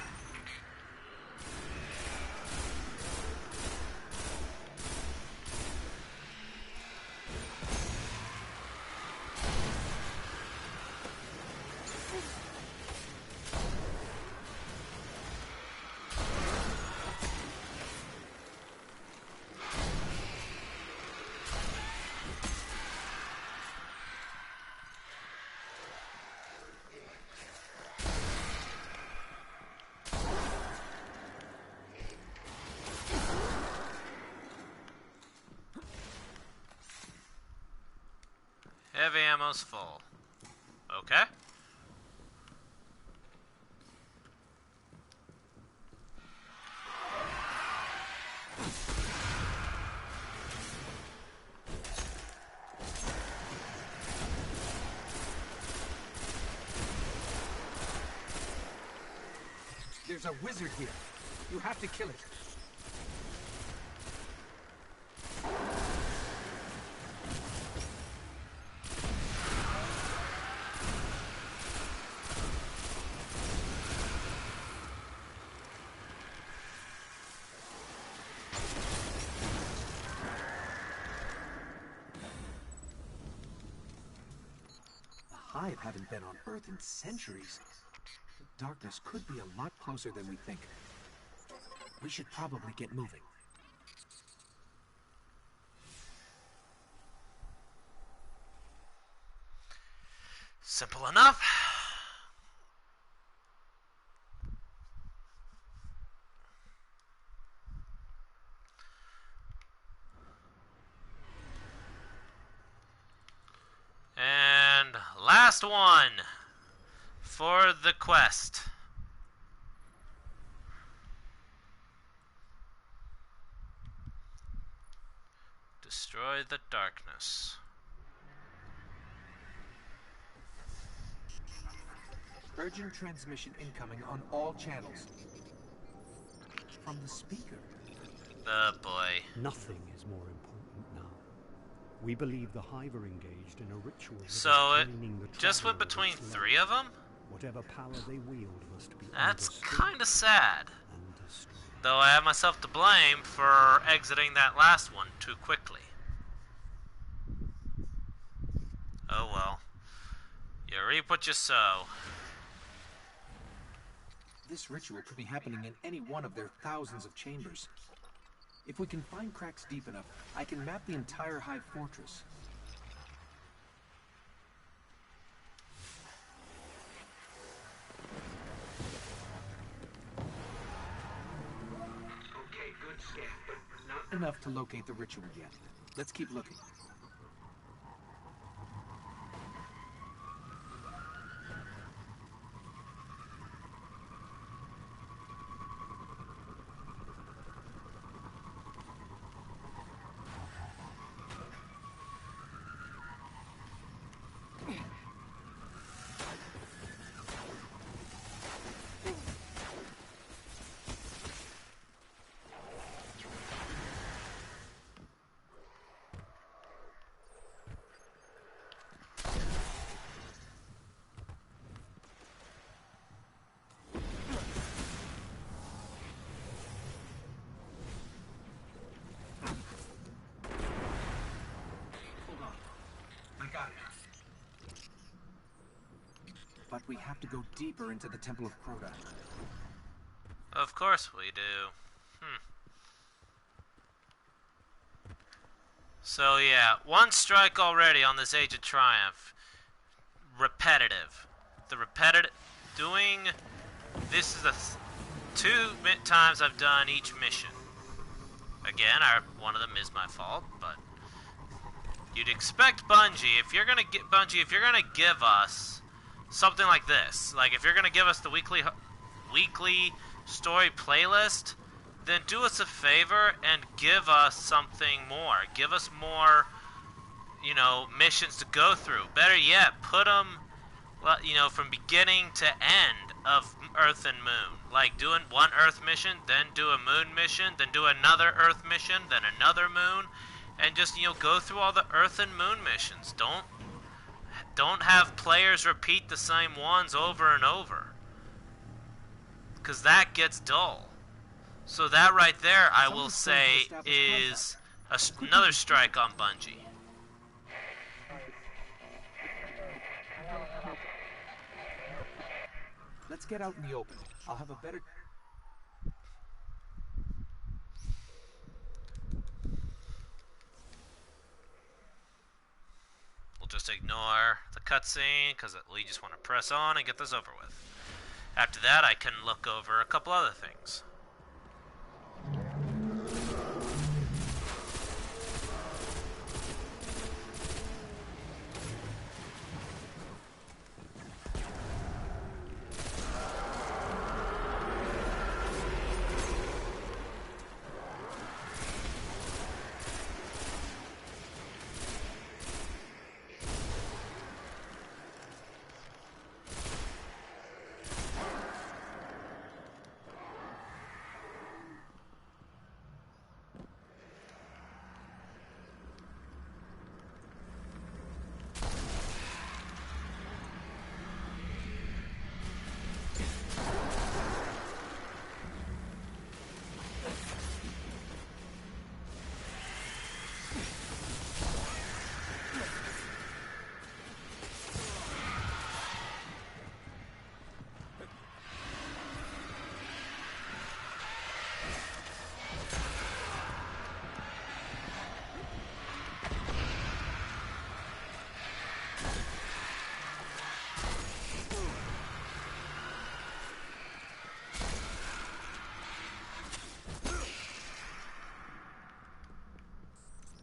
S1: heavy ammo's full. Okay.
S2: There's a wizard here. You have to kill it. The Hive haven't been on Earth in centuries. The darkness could be a lot closer than we think. We should probably get moving.
S1: Simple enough. And last one for the quest. Destroy the darkness.
S2: Urgent transmission incoming on all channels. From the speaker.
S1: Oh boy.
S7: Nothing is more important now. We believe the Hive are engaged in a ritual that
S1: So
S7: is
S1: it
S7: draining the
S1: just went
S7: traveler of
S1: between
S7: its
S1: 3
S7: light.
S1: of them?
S7: Whatever power they wield must be
S1: That's
S7: understood
S1: kind of sad.
S7: and destroyed.
S1: Though I have myself to blame for exiting that last one too quickly. Oh well. You reap what you sow.
S2: This ritual could be happening in any one of their thousands of chambers. If we can find cracks deep enough, I can map the entire Hive fortress. Okay, good scan, but not enough to locate the ritual yet. Let's keep looking. we have to go deeper into the Temple of Crota.
S1: Of course we do. So yeah, one strike already on this Age of Triumph. Repetitive. This is the two times I've done each mission. Again, one of them is my fault, but you'd expect Bungie, if you're gonna give us something like this, like if you're gonna give us the weekly story playlist, then do us a favor and give us something more. Give us more, missions to go through. Better yet, put them, from beginning to end of Earth and Moon. Like doing one Earth mission, then do a Moon mission, then do another Earth mission, then another Moon, and just, go through all the Earth and Moon missions. Don't have players repeat the same ones over and over, because that gets dull. So that right there, I will say, is another strike on Bungie.
S2: Let's get out in the open. I'll have a better...
S1: We'll just ignore the cutscene, because we just want to press on and get this over with. After that, I can look over a couple other things.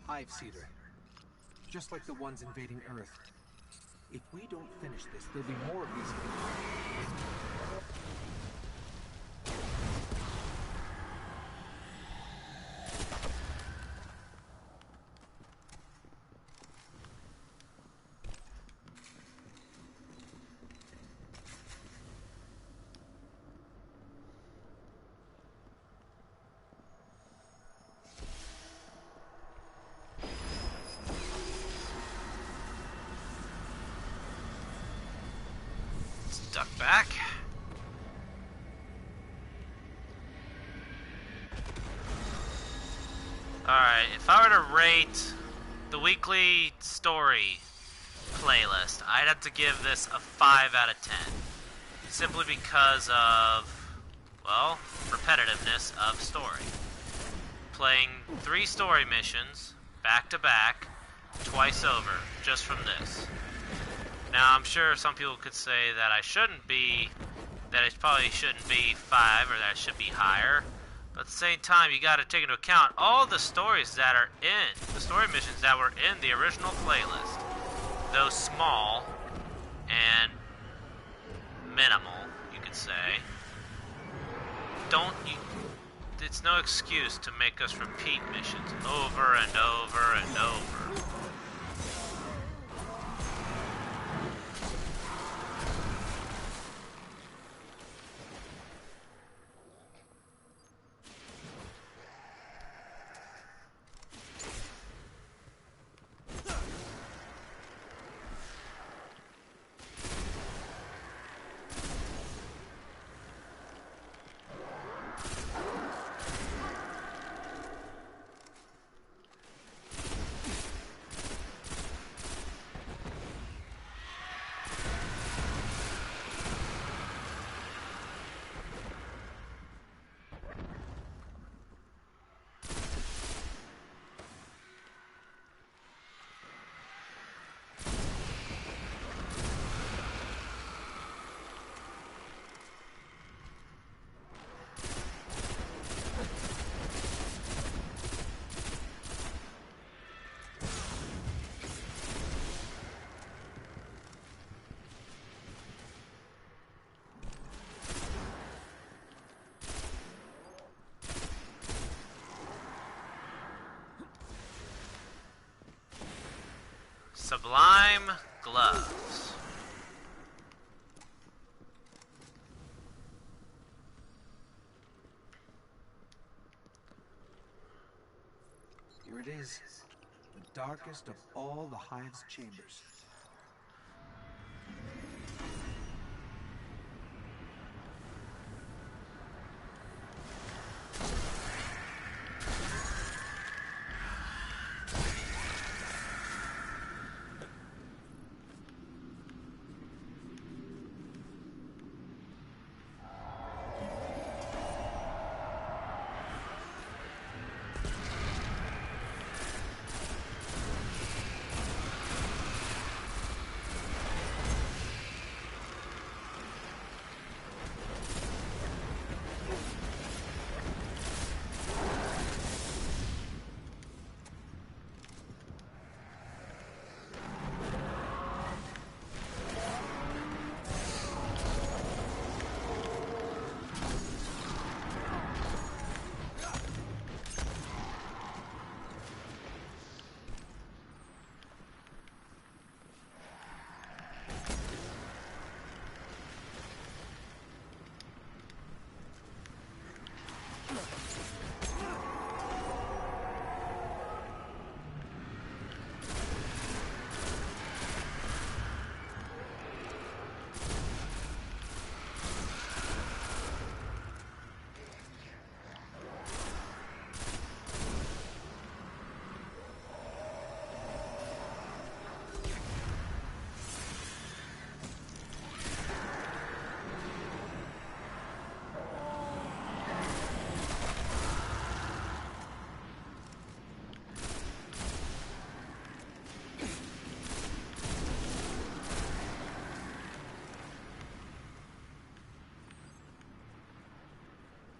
S2: Hive Cedar. Just like the ones invading Earth. If we don't finish this, there'll be more of these things.
S1: Duck back. Alright, if I were to rate the weekly story playlist, I'd have to give this a 5 out of 10. Simply because of, well, repetitiveness of story. Playing 3 story missions, back to back, twice over, just from this. Now, I'm sure some people could say that it probably shouldn't be 5, or that it should be higher. But at the same time, you gotta take into account all the stories that are the story missions that were in the original playlist. Though small and minimal, you could say. It's no excuse to make us repeat missions over and over and over. Sublime gloves.
S2: Here it is. The darkest of all the hive's chambers.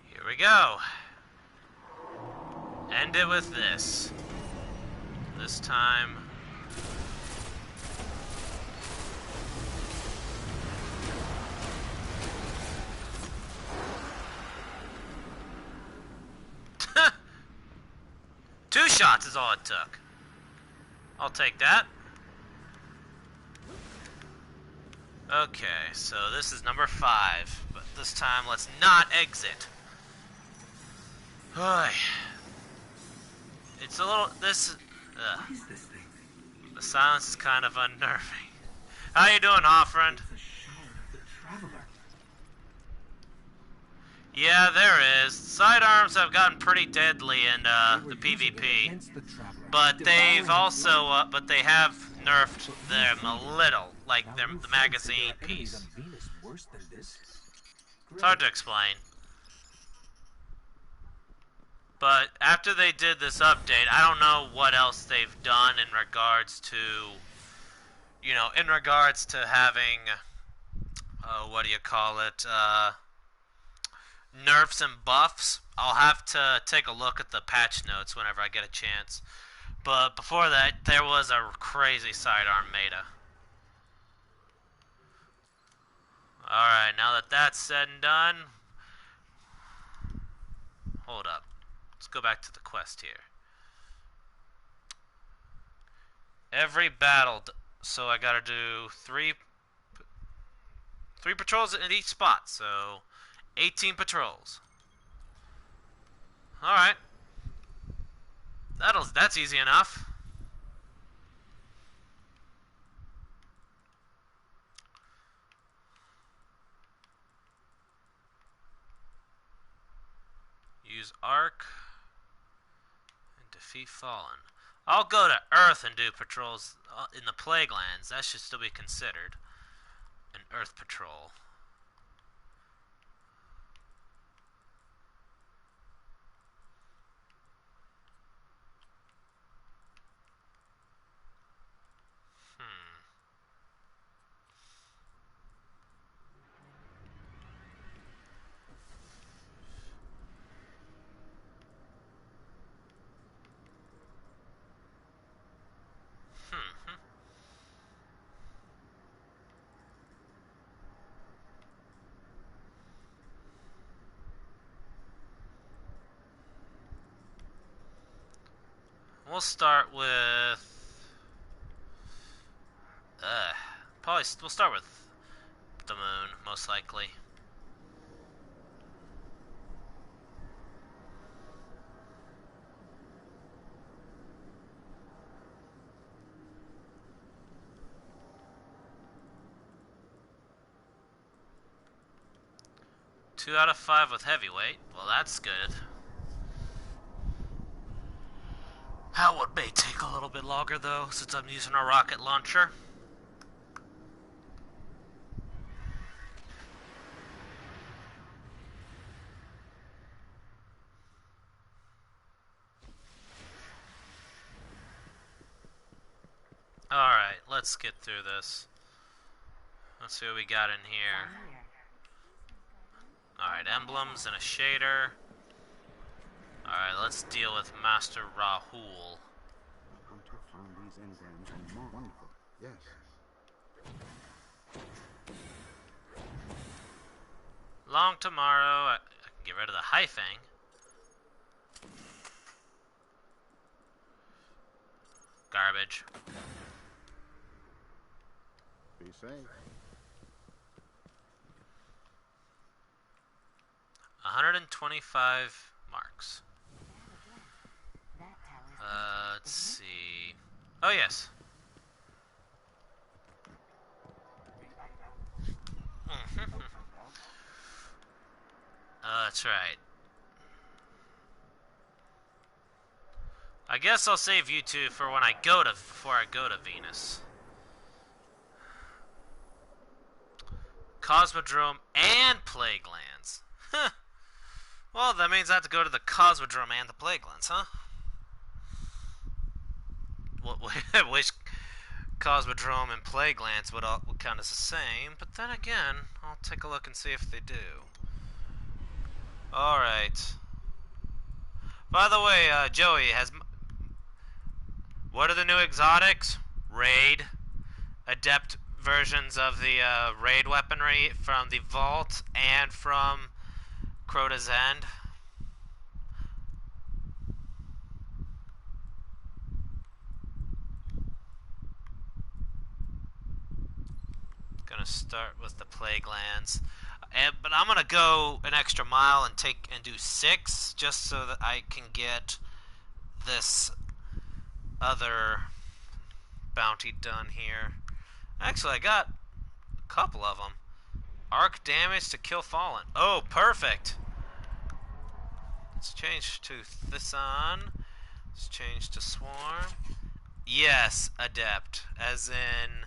S1: Here we go. End it with this. This time. Two shots is all it took. I'll take that. Okay, so this is number 5, but this time let's not exit. It's a little, this,
S2: What is this thing?
S1: the silence is kind of unnerving. How you doing, Offrend?
S2: The shout of the traveler.
S1: Yeah, there is. Sidearms have gotten pretty deadly in
S2: They
S1: the
S2: were using it
S1: PvP,
S2: against the traveler,
S1: but they've
S2: devouring
S1: also, but they have nerfed
S2: But
S1: them a little, like
S2: Now
S1: the
S2: new friends
S1: magazine
S2: say there are enemies
S1: piece.
S2: on Venus worse than this.
S1: It's hard to explain. But after they did this update, I don't know what else they've done in regards to, you know, in regards to having, what do you call it, nerfs and buffs. I'll have to take a look at the patch notes whenever I get a chance. But before that, there was a crazy sidearm meta. Alright, now that that's said and done, hold up. Let's go back to the quest here. Every battle, so I gotta do three patrols in each spot, so 18 patrols. Alright. That's easy enough. Use arc and defeat fallen. I'll go to Earth and do patrols in the Plague Lands. That should still be considered an Earth patrol. We'll start with Probably we'll start with the moon, most likely. Two out of 5 with heavyweight. Well, that's good. That one may take a little bit longer, though, since I'm using a rocket launcher. Alright, let's get through this. Let's see what we got in here. Alright, emblems and a shader. Alright, let's deal with Master Rahul.
S9: Hunter found these engrams and more wonderful. Yes.
S1: Long tomorrow. I can get rid of the Haifeng. Garbage.
S9: Be safe.
S1: 125 marks. Let's see. Oh, yes. That's right. I guess I'll save you two for when before I go to Venus. Cosmodrome and Plague Lands. Huh. Well, that means I have to go to the Cosmodrome and the Plague Lands, huh? I wish Cosmodrome and Plague Lands would count as the same, but then again, I'll take a look and see if they do. Alright. By the way, Joey, what are the new exotics? Raid. Adept versions of the raid weaponry from the Vault and from Crota's End. Gonna start with the Plague Lands, but I'm gonna go an extra mile and do 6 just so that I can get this other bounty done here. Actually, I got a couple of them. Arc damage to kill fallen. Oh, perfect. Let's change to Thyson. Let's change to Swarm. Yes, Adept. As in...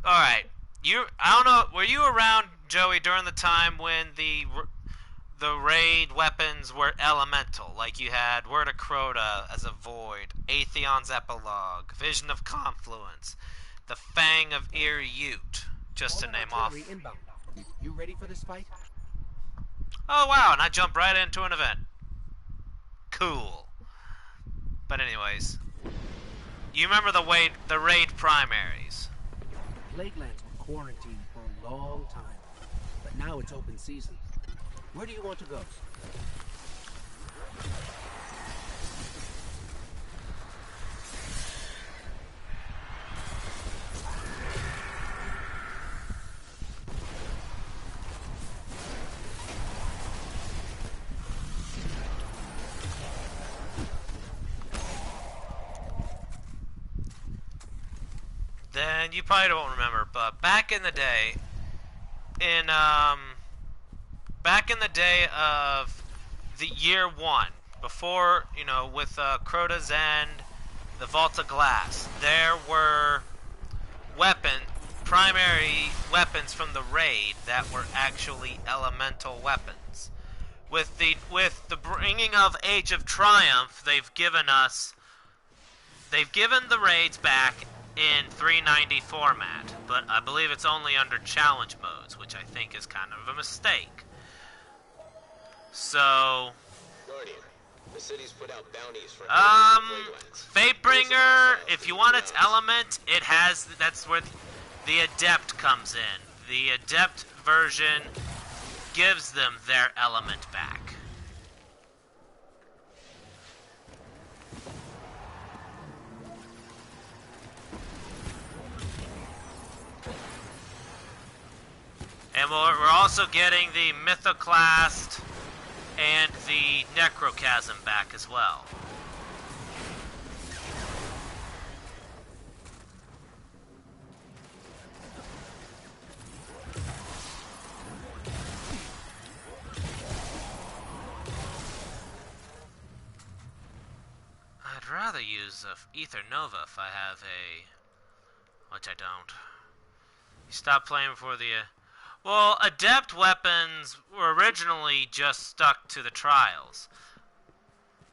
S1: Alright. I don't know, were you around, Joey, during the time when the raid weapons were elemental? Like you had Word of Crota as a void, Atheon's Epilogue, Vision of Confluence, the Fang of Ir Yut, just to name off.
S2: Inbound. You ready for this fight?
S1: Oh wow, and I jumped right into an event. Cool. But anyways, you remember the raid primaries?
S2: Plague Lands were quarantined for a long time, but now it's open season. Where do you want to go?
S1: Then you probably don't remember, but back in the day, of the year 1, before, with Crota's End, the Vault of Glass, there were primary weapons from the raid that were actually elemental weapons. With the bringing of Age of Triumph, they've given the raids back in 390 format, but I believe it's only under challenge modes, which I think is kind of a mistake. So,
S12: Guardian, the city's put out bounties for
S1: Fatebringer, if you want its element, that's where the Adept comes in. The Adept version gives them their element back. And we're also getting the Mythoclast and the Necrochasm back as well. I'd rather use Ether Nova if I have a... which I don't. You stop playing before the... Well, Adept weapons were originally just stuck to the Trials.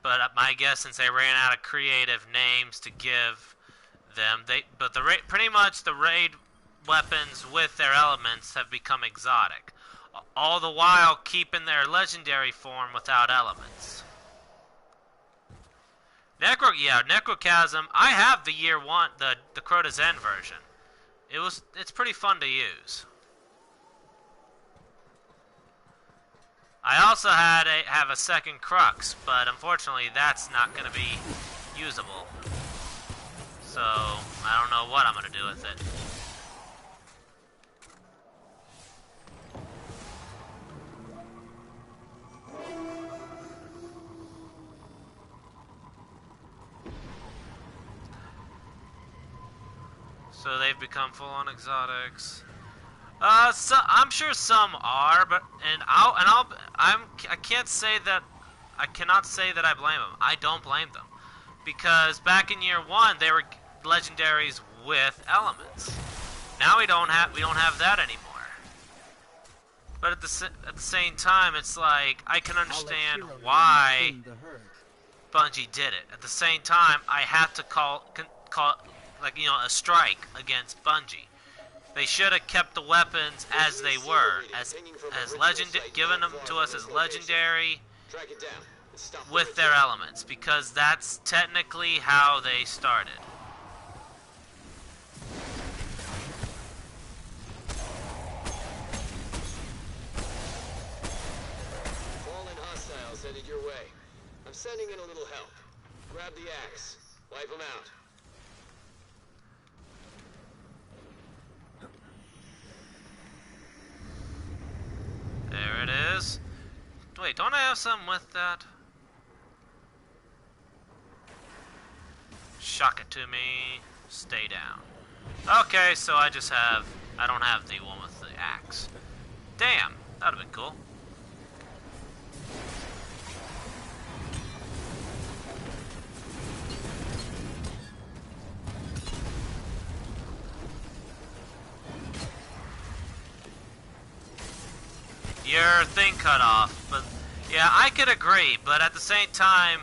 S1: But my guess, since they ran out of creative names to give them, pretty much the raid weapons with their elements have become exotic. All the while keeping their legendary form without elements. Necrochasm. I have the year 1, the Crota Zen version. It's pretty fun to use. I also have a second Crux, but unfortunately that's not going to be usable. So I don't know what I'm going to do with it. So they've become full-on exotics. I'm sure some are, but I cannot say that I blame them. I don't blame them, because back in year 1 they were legendaries with elements. Now we don't have that anymore. But at the same time, it's like I can understand why Bungie did it. At the same time, I have to call a strike against Bungie. They should have kept the weapons as they were, as given them to us as legendary with their elements, because that's technically how they started.
S12: Fallen hostiles headed your way. I'm sending in a little help. Grab the axe. Wipe them out.
S1: There it is. Wait, don't I have something with that? Shock it to me. Stay down. Okay, so I don't have the one with the axe. Damn, that would have been cool. Your thing cut off, but yeah, I could agree, but at the same time,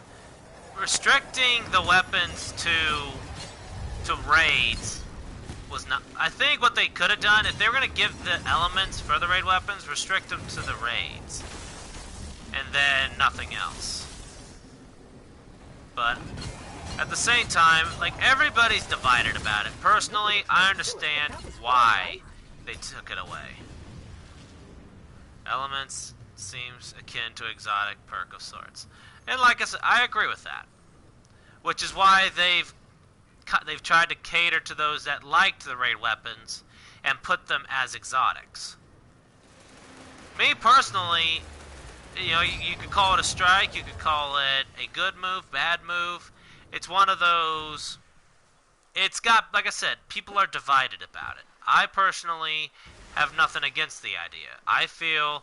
S1: restricting the weapons to raids was not... I think what they could have done, if they were going to give the elements for the raid weapons, restrict them to the raids, and then nothing else. But at the same time, like, everybody's divided about it. Personally, I understand why they took it away. Elements seems akin to exotic perk of sorts. And like I said, I agree with that. Which is why they've tried to cater to those that liked the raid weapons and put them as exotics. Me personally, you could call it a strike, you could call it a good move, bad move. It's one of those... It's got, like I said, people are divided about it. I personally have nothing against the idea. I feel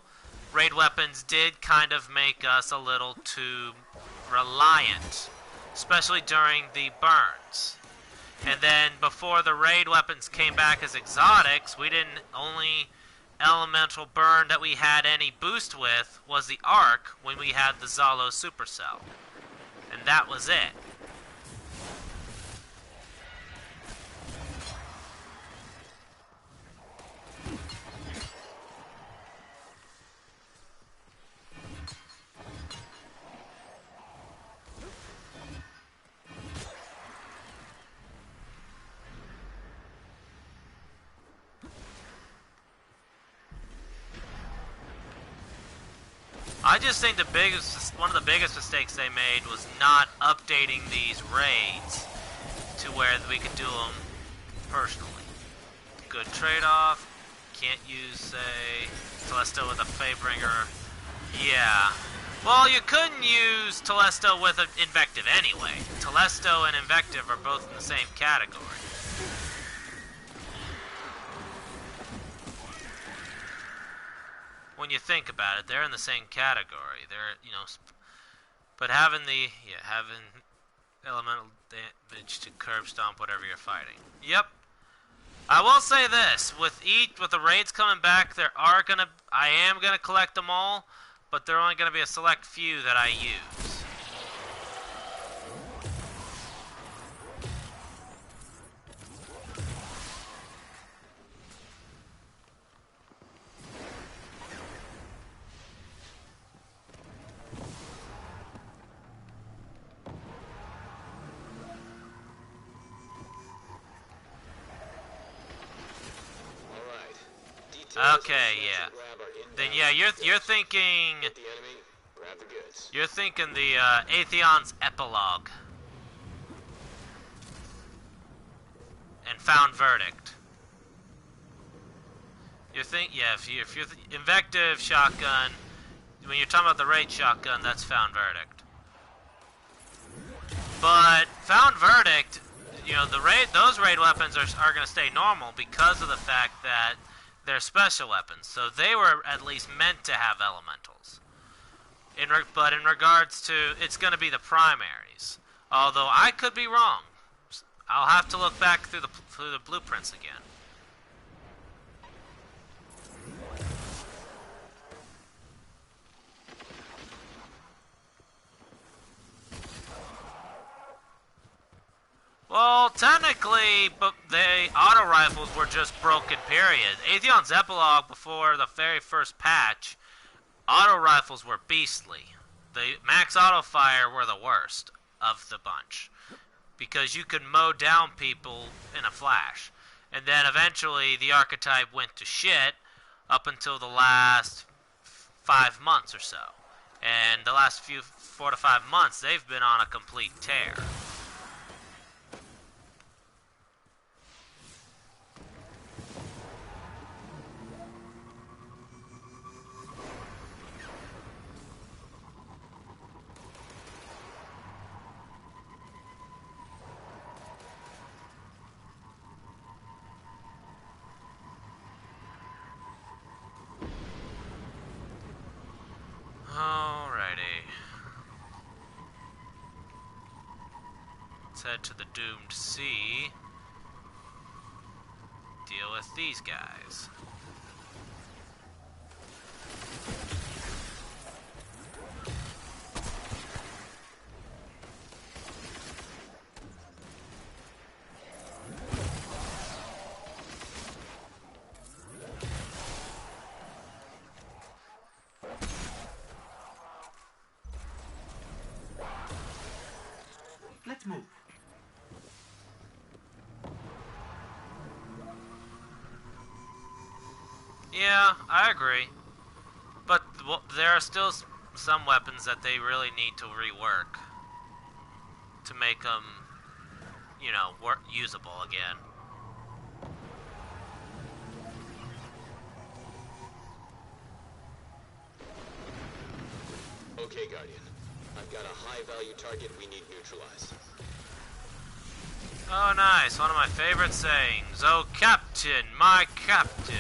S1: raid weapons did kind of make us a little too reliant, especially during the burns. And then before the raid weapons came back as exotics, we didn't... Only elemental burn that we had any boost with was the Arc when we had the Zalo Supercell. And that was it. I just think one of the biggest mistakes they made was not updating these raids to where we could do them personally. Good trade-off. can't use, say, Telesto with a Faebringer. Yeah. Well, you couldn't use Telesto with an Invective anyway. Telesto and Invective are both in the same category. When you think about it, they're in the same category. They're, you know, but having elemental damage to curb stomp whatever you're fighting. Yep. I will say this, with the raids coming back, I am gonna collect them all, but there are only gonna be a select few that I use. Okay, yeah. Then yeah, you're thinking the Atheon's epilogue and Found Verdict. If you're Invective shotgun, when you're talking about the raid shotgun, that's Found Verdict. But Found Verdict, you know, those raid weapons are going to stay normal because of the fact that they're special weapons, so they were at least meant to have elementals. But in regards to, it's going to be the primaries. Although I could be wrong. I'll have to look back through the blueprints again. Well, technically, but the auto rifles were just broken, period. Atheon's epilogue, before the very first patch, auto rifles were beastly. The max auto fire were the worst of the bunch, because you could mow down people in a flash. And then eventually the archetype went to shit up until the last 5 months or so. And the last 4 to 5 months, they've been on a complete tear. Alrighty. Let's head to the Doomed Sea. Deal with these guys.
S2: Let's move.
S1: Yeah, I agree. But there are still some weapons that they really need to rework to make them, you know, usable again.
S12: Okay, Guardian. I've got a high-value target we need neutralized.
S1: Oh, nice. One of my favorite sayings. Oh, Captain, my Captain.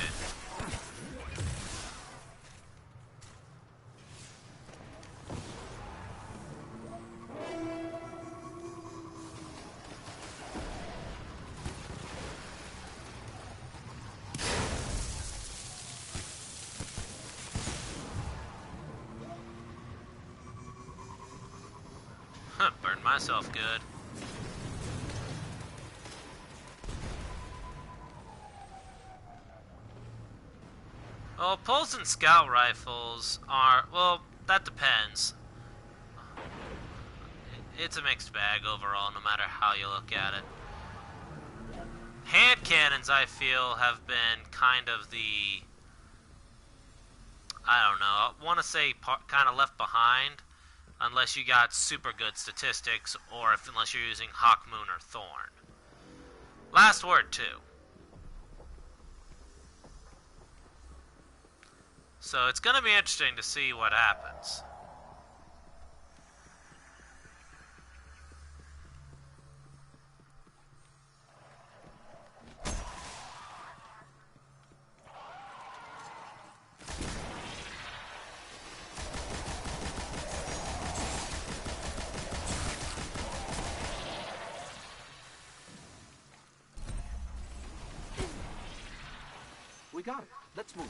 S1: Burned myself good. Well, pulse and scout rifles are, well, that depends. It's a mixed bag overall, no matter how you look at it. Hand cannons, I feel, have been kind of the, I don't know, I want to say kind of left behind, unless you got super good statistics, or unless you're using Hawk Moon or Thorn. Last word, too. So it's gonna be interesting to see what happens.
S2: We got it. Let's move.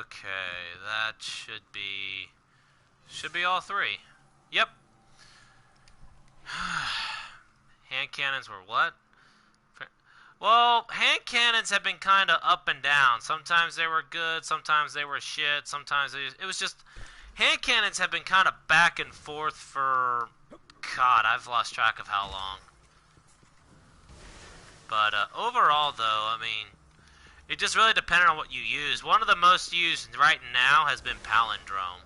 S1: Okay, that should be all three. Yep. Hand cannons were what? Well, hand cannons have been kind of up and down. Sometimes they were good, sometimes they were shit, sometimes it was just... Hand cannons have been kind of back and forth for... God, I've lost track of how long. But overall, though, I mean... It just really depended on what you use. One of the most used right now has been Palindrome.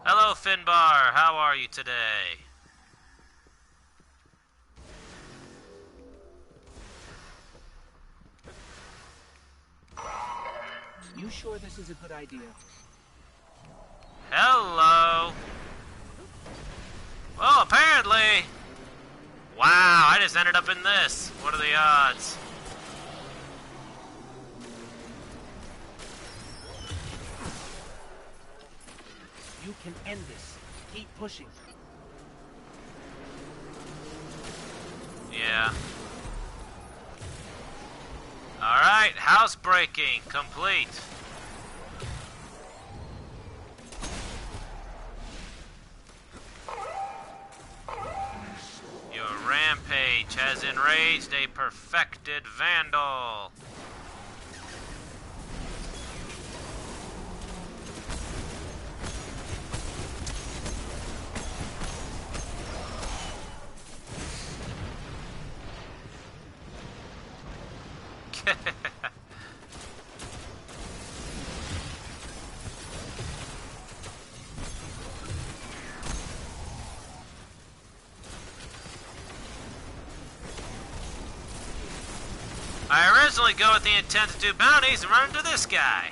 S1: Hello, Finbar. How are you today?
S2: You sure this is a good idea?
S1: Hello. Well, apparently... Wow, I just ended up in this. What are the odds?
S2: You can end this. Keep pushing.
S1: Yeah. Alright, house breaking complete. Your rampage has enraged a perfected vandal. I originally go with the intent to do bounties and run into this guy.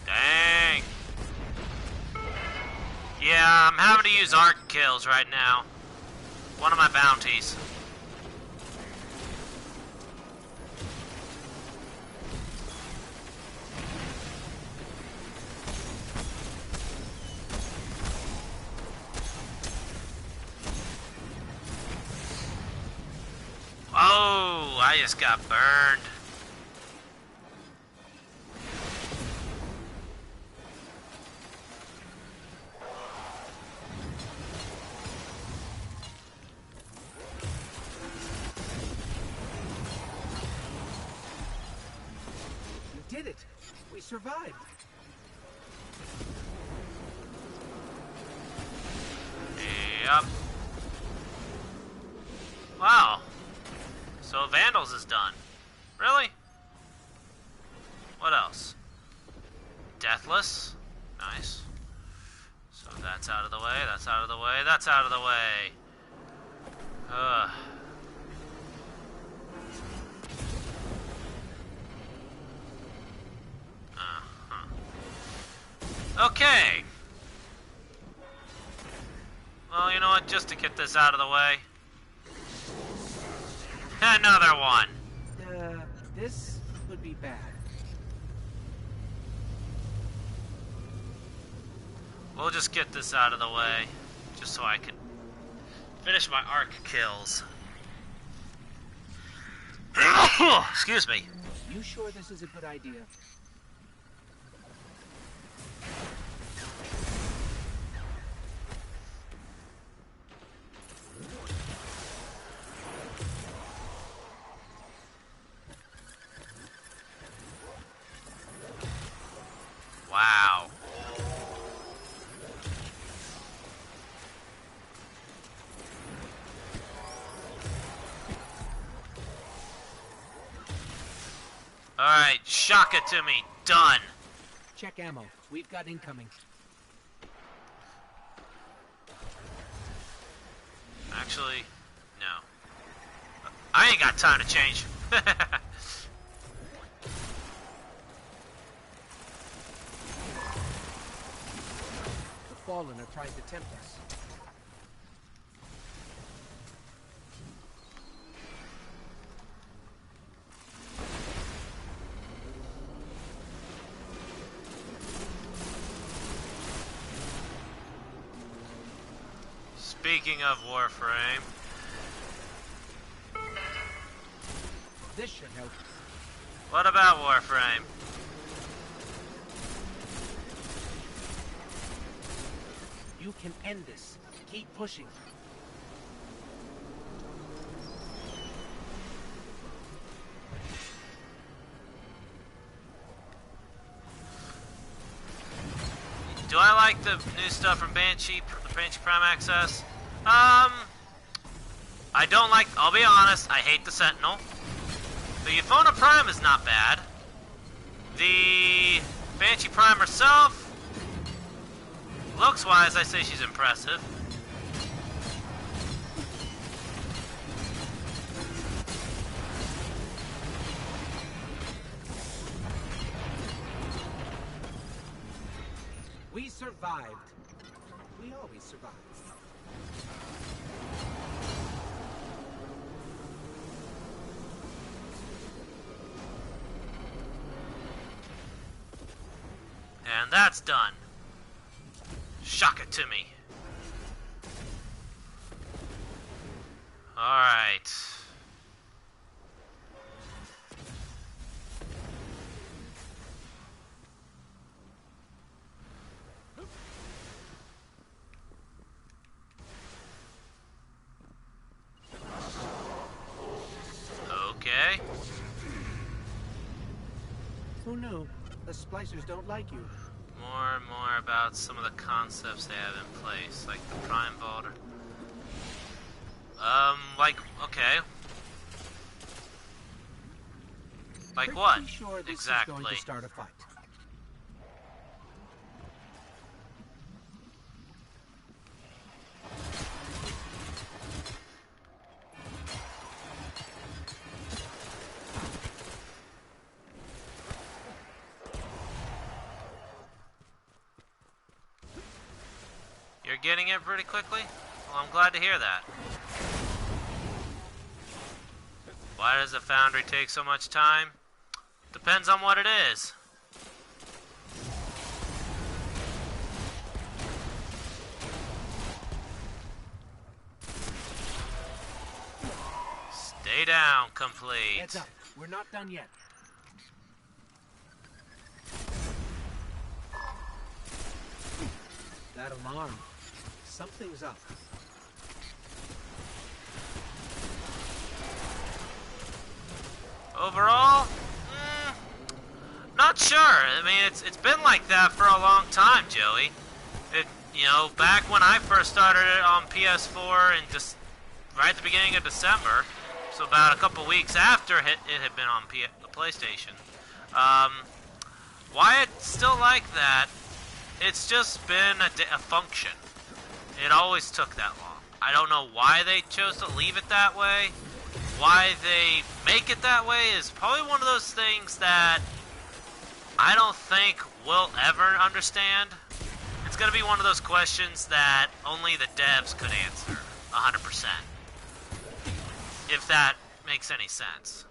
S1: Dang. Yeah, I'm having to use arc kills right now. One of my bounties. Oh, I just got burned.
S2: We did it. We survived.
S1: Yep. Wow. So Vandals is done. Really? What else? Deathless. Nice. So that's out of the way, that's out of the way, that's out of the way. Ugh. Okay. Well, you know what? Just to get this out of the way. Another one.
S2: This would be bad.
S1: we'll just get this out of the way, just so I can finish my arc kills. Excuse me.
S2: You sure this is a good idea?
S1: Wow. Alright, shock it to me. Done.
S2: Check ammo. We've got incoming.
S1: Actually, no. I ain't got time to change.
S2: The Fallen are trying to tempt us.
S1: Speaking of Warframe,
S2: This should help.
S1: what about Warframe?
S2: You can end this. Keep pushing.
S1: Do I like the new stuff from Banshee, the Banshee Prime Access? I don't like, I'll be honest, I hate the Sentinel. The Euphona Prime is not bad. The Banshee Prime herself, looks-wise, I say she's impressive.
S2: We survived. We always survive.
S1: And that's done. Shock it to me. Alright. Okay.
S2: Who knew? The splicers don't like you.
S1: More and more about some of the concepts they have in place, like the Prime Vault. Okay. Like
S2: Pretty
S1: what?
S2: Sure this
S1: exactly.
S2: Is going to start a fight.
S1: You're getting it pretty quickly? Well, I'm glad to hear that. Why does the Foundry take so much time? Depends on what it is. Stay down, complete.
S2: Heads up. We're not done yet. That alarm. Something's up.
S1: Overall, not sure. I mean, it's been like that for a long time, Joey. Back when I first started it on PS4 and just right at the beginning of December, so about a couple weeks after it had been on the PlayStation. Why it's still like that? It's just been a function. It always took that long. I don't know why they chose to leave it that way. Why they make it that way is probably one of those things that I don't think we'll ever understand. It's going to be one of those questions that only the devs could answer 100%. If that makes any sense.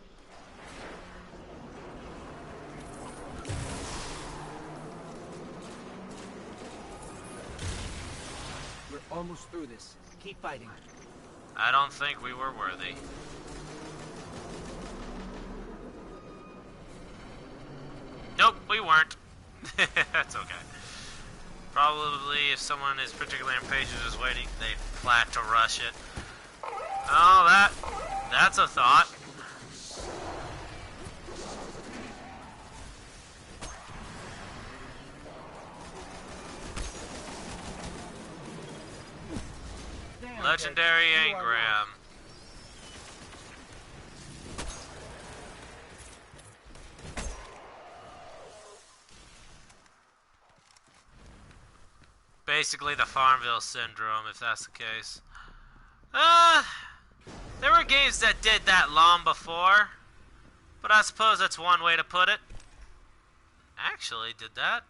S13: Almost through this. Keep fighting.
S1: I don't think we were worthy. Nope, we weren't. That's okay. Probably if someone is particularly impatient just waiting, they flat to rush it. Oh, that's a thought. Legendary Engram. Basically the Farmville syndrome, if that's the case. There were games that did that long before, but I suppose that's one way to put it. Actually, did that?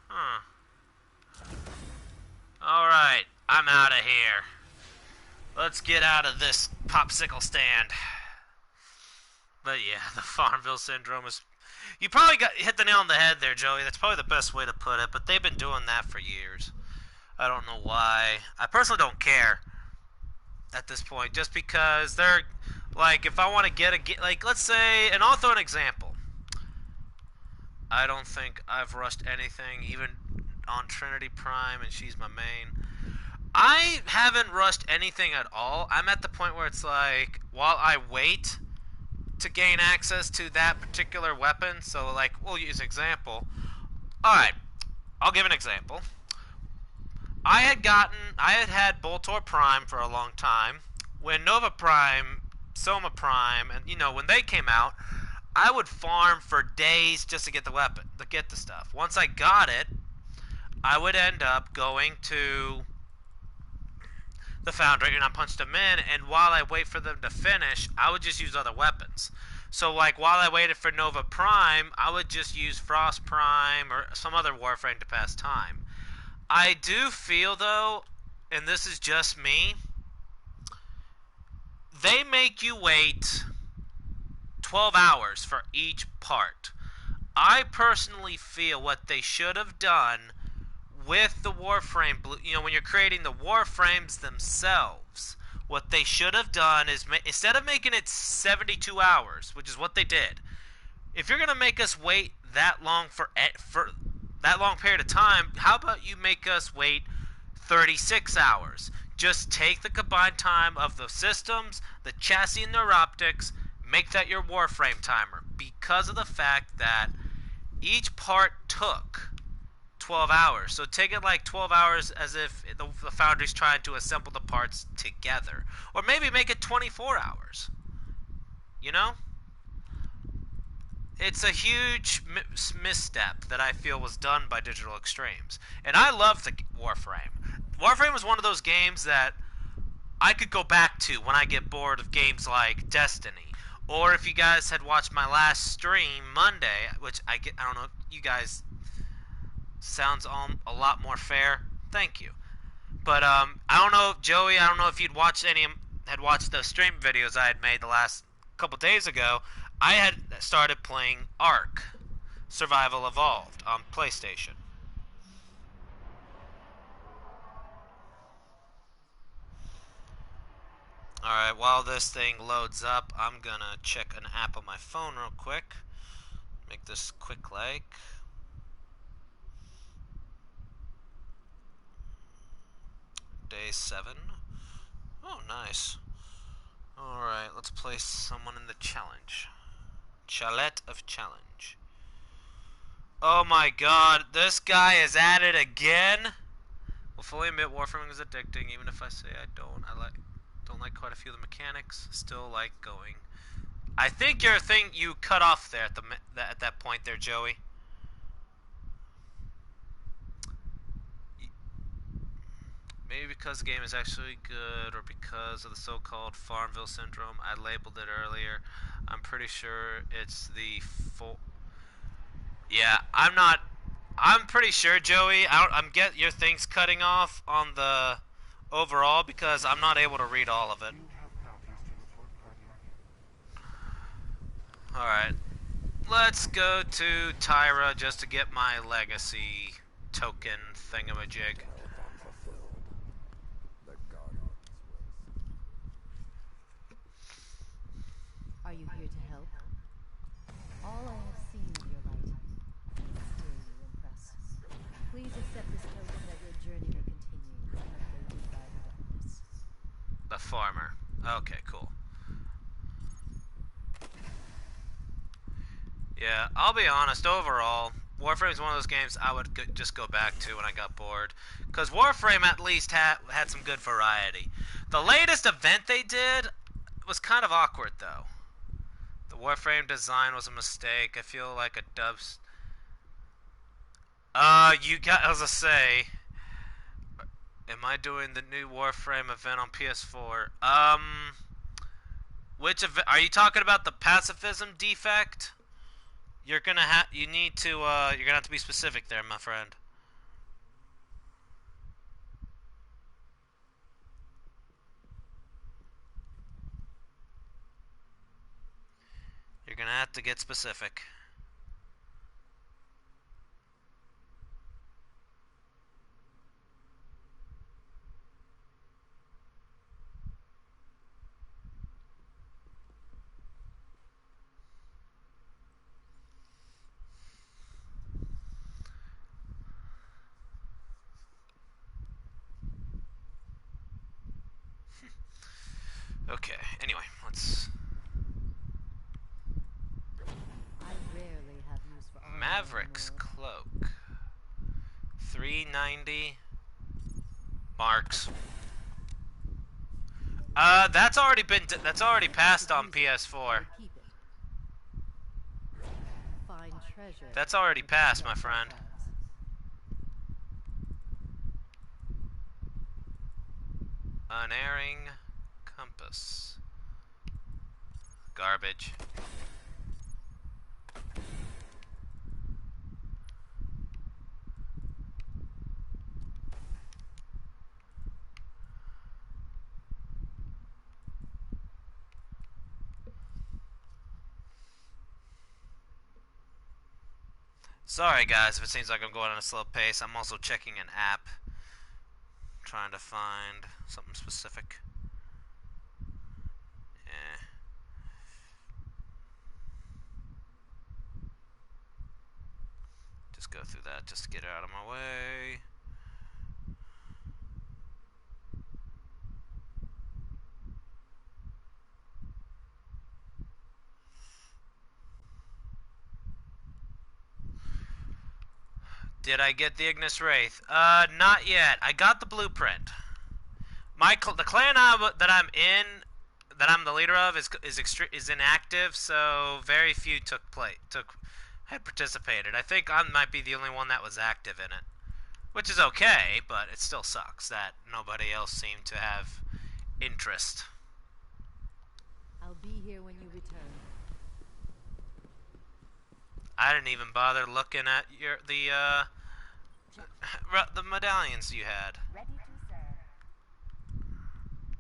S1: Huh. Alright, I'm out of here. Let's get out of this popsicle stand. But yeah, the Farmville syndrome is... You probably hit the nail on the head there, Joey. That's probably the best way to put it, but they've been doing that for years. I don't know why. I personally don't care at this point, just because they're... Like, if I want to get a... Like, let's say... And I'll throw an example. I don't think I've rushed anything, even on Trinity Prime, and she's my main. I haven't rushed anything at all. I'm at the point where it's like, while I wait to gain access to that particular weapon, so like, we'll use an example. Alright, I'll give an example. I had Boltor Prime for a long time. When Nova Prime, Soma Prime, and you know, when they came out, I would farm for days just to get the weapon, to get the stuff. Once I got it, I would end up going to the Foundry and I punched them in, and while I wait for them to finish, I would just use other weapons. So like while I waited for Nova Prime, I would just use Frost Prime or some other Warframe to pass time. I do feel though, and this is just me, they make you wait 12 hours for each part. I personally feel what they should have done with the Warframe, you know, when you're creating the Warframes themselves, what they should have done is, instead of making it 72 hours, which is what they did, if you're going to make us wait that long for that long period of time, how about you make us wait 36 hours? Just take the combined time of the systems, the chassis, and their optics, make that your Warframe timer, because of the fact that each part took 12 hours. So take it like 12 hours as if the Foundry's trying to assemble the parts together. Or maybe make it 24 hours. You know? It's a huge misstep that I feel was done by Digital Extremes. And I love the Warframe. Warframe was one of those games that I could go back to when I get bored of games like Destiny. Or if you guys had watched my last stream Monday, which I don't know, you guys... Sounds a lot more fair. Thank you. But I don't know, Joey. I don't know if you'd watched had watched the stream videos I had made the last couple days ago. I had started playing Ark: Survival Evolved on PlayStation. All right. While this thing loads up, I'm gonna check an app on my phone real quick. Make this quick like. Day 7. Oh, nice. Alright, let's place someone in the challenge. Chalette of challenge. Oh my god, this guy is at it again? Will fully admit Warframe is addicting, even if I say I don't. Don't like quite a few of the mechanics. Still like going. I think you cut off there at that point there, Joey. Maybe because the game is actually good, or because of the so-called Farmville syndrome. I labeled it earlier. I'm pretty sure it's the full... Yeah, I'm pretty sure, Joey. I'm get your thing's cutting off on the overall because I'm not able to read all of it. Alright. Let's go to Tyra just to get my legacy token thingamajig.
S5: you here to help? All I have seen of your light cannot stir your impress. Please accept this token that your journey may continue, unabated by the darkness.
S1: The farmer. Okay, cool. Yeah, I'll be honest, overall, Warframe is one of those games I would just go back to when I got bored. Because Warframe at least had some good variety. The latest event they did was kind of awkward, though. The Warframe design was a mistake. I feel like a dubs... you got... As I say... Am I doing the new Warframe event on PS4? Which event... Are you talking about the pacifism defect? You're gonna have... You need to, you're gonna have to be specific there, my friend. You're gonna have to get specific. Okay, anyway, let's...
S5: I rarely have use for armor
S1: Maverick's
S5: anymore.
S1: Cloak. 390 marks. That's already been... That's already passed on PS4.
S5: Keep it. Find treasure.
S1: That's already passed, my friend. Unerring compass. Garbage. Sorry guys if it seems like I'm going at a slow pace. I'm also checking an app. Trying to find something specific. Yeah. Just go through that just to get it out of my way. Did I get the Ignis Wraith? Not yet. I got the blueprint. The clan that I'm in, that I'm the leader of, is inactive, so very few had participated. I think I might be the only one that was active in it, which is okay, but it still sucks that nobody else seemed to have interest.
S5: I'll be here when you return.
S1: I didn't even bother looking at the medallions you had.
S8: Ready to serve.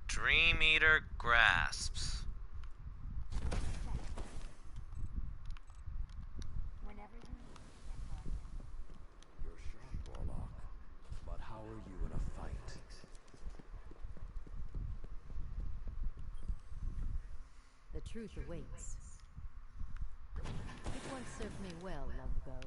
S1: Dream Eater grasps.
S8: Whenever you need.
S3: You're sharp, Warlock. But how are you in a fight?
S5: The truth awaits. It once served me well long ago.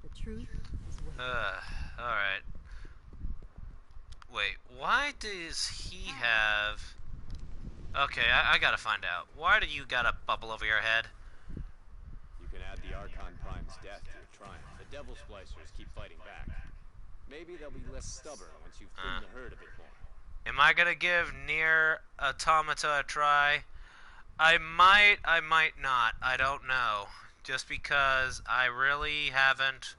S5: The truth is waiting.
S1: Alright. Wait, why does he have... Okay, I gotta find out. Why do you got a bubble over your head?
S12: You can add the Archon Prime's death to your triumph. The Devil Splicers keep fighting back. Maybe they'll be less stubborn once you've thinned the herd a bit more.
S1: Am I gonna give Nier Automata a try? I might not. I don't know. Just because I really haven't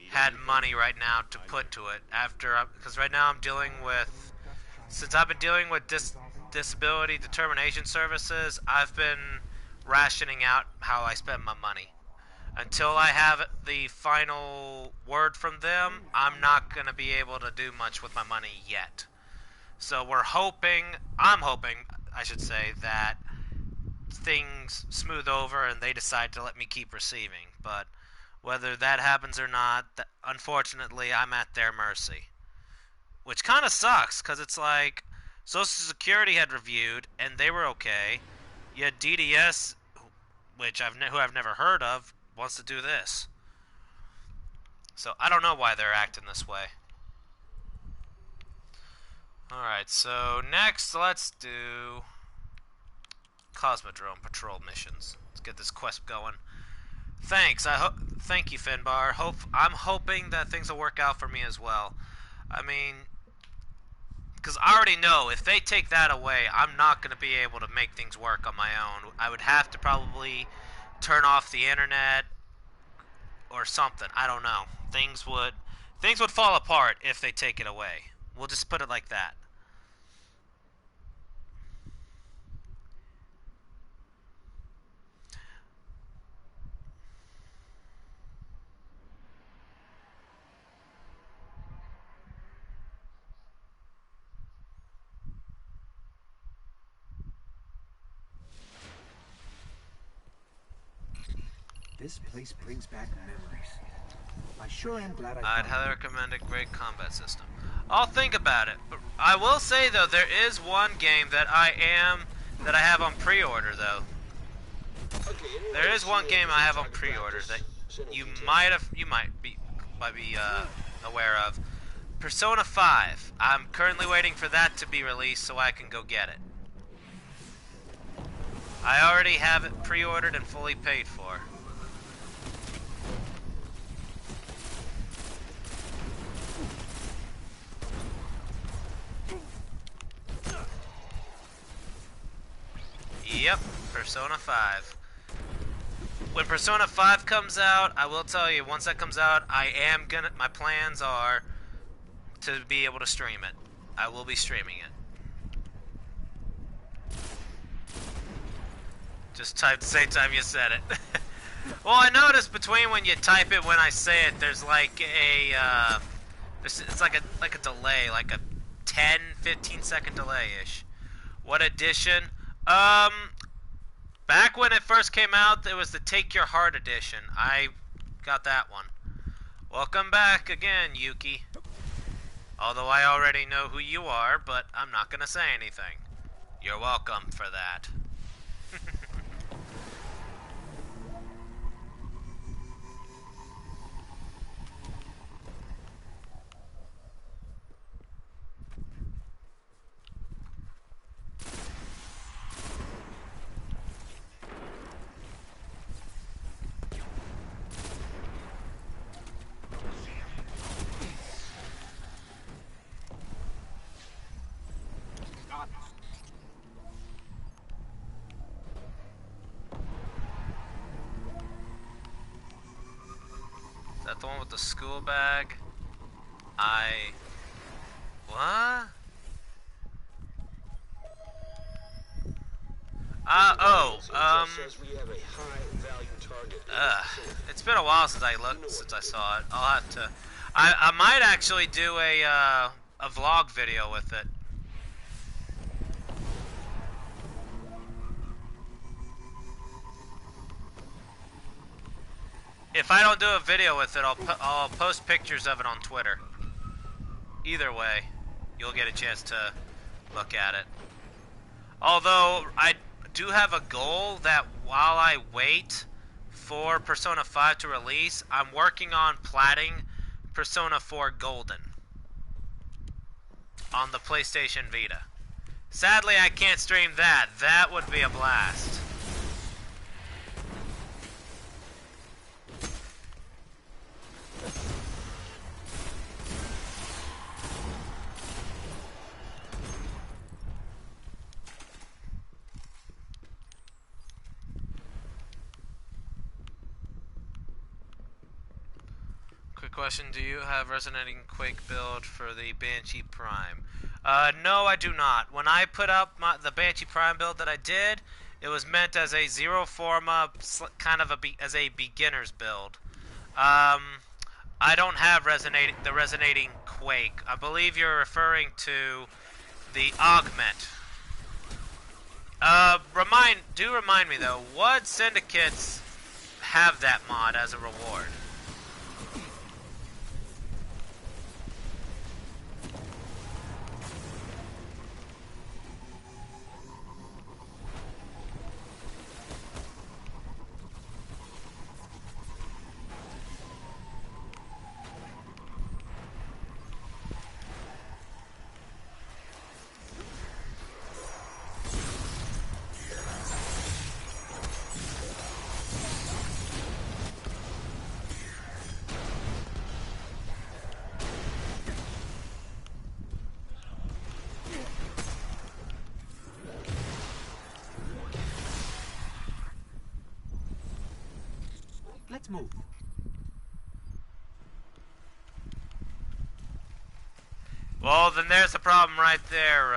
S1: had money right now to put to it. Because right now I'm dealing with... Since I've been dealing with disability determination services, I've been rationing out how I spend my money. Until I have the final word from them, I'm not going to be able to do much with my money yet. So I'm hoping, I should say, that things smooth over and they decide to let me keep receiving. But whether that happens or not, unfortunately, I'm at their mercy. Which kind of sucks, because it's like Social Security had reviewed and they were okay. Yet DDS, who I've never heard of, wants to do this. So I don't know why they're acting this way. Alright, so next let's do Cosmodrome Patrol missions. Let's get this quest going. Thanks. Thank you, Finbar. I'm hoping that things will work out for me as well. I mean, because I already know if they take that away, I'm not going to be able to make things work on my own. I would have to probably turn off the internet or something. I don't know. Things would fall apart if they take it away. We'll just put it like that.
S2: This place brings back memories. I sure am glad
S1: I'd highly recommend a great combat system. I'll think about it. But I will say though, there is one game that I have on pre-order though. There is one game I have on pre-order that you might be aware of. Persona 5. I'm currently waiting for that to be released so I can go get it. I already have it pre-ordered and fully paid for. Yep, Persona 5. When Persona 5 comes out, I will tell you, once that comes out, my plans are to be able to stream it. I will be streaming it. Just type the same time you said it. Well, I noticed between when you type it when I say it, there's like a, it's like a delay, like a 10-15 second delay-ish. What edition? Back when it first came out, it was the Take Your Heart edition. I got that one. Welcome back again, Yuki. Although I already know who you are, but I'm not gonna say anything. You're welcome for that. The one with the school bag. What? It's been a while since I saw it. I'll have to. I might actually do a vlog video with it. If I don't do a video with it, I'll post pictures of it on Twitter. Either way, you'll get a chance to look at it. Although, I do have a goal that while I wait for Persona 5 to release, I'm working on platting Persona 4 Golden on the PlayStation Vita. Sadly, I can't stream that. That would be a blast. Quick question, do you have Resonating Quake build for the Banshee Prime? No, I do not. When I put up the Banshee Prime build that I did, it was meant as a Zero Forma, kind of as a beginner's build. I don't have the Resonating Quake. I believe you're referring to the Augment. Remind me though, what syndicates have that mod as a reward?
S2: Let's move.
S1: Well, then there's the problem right there.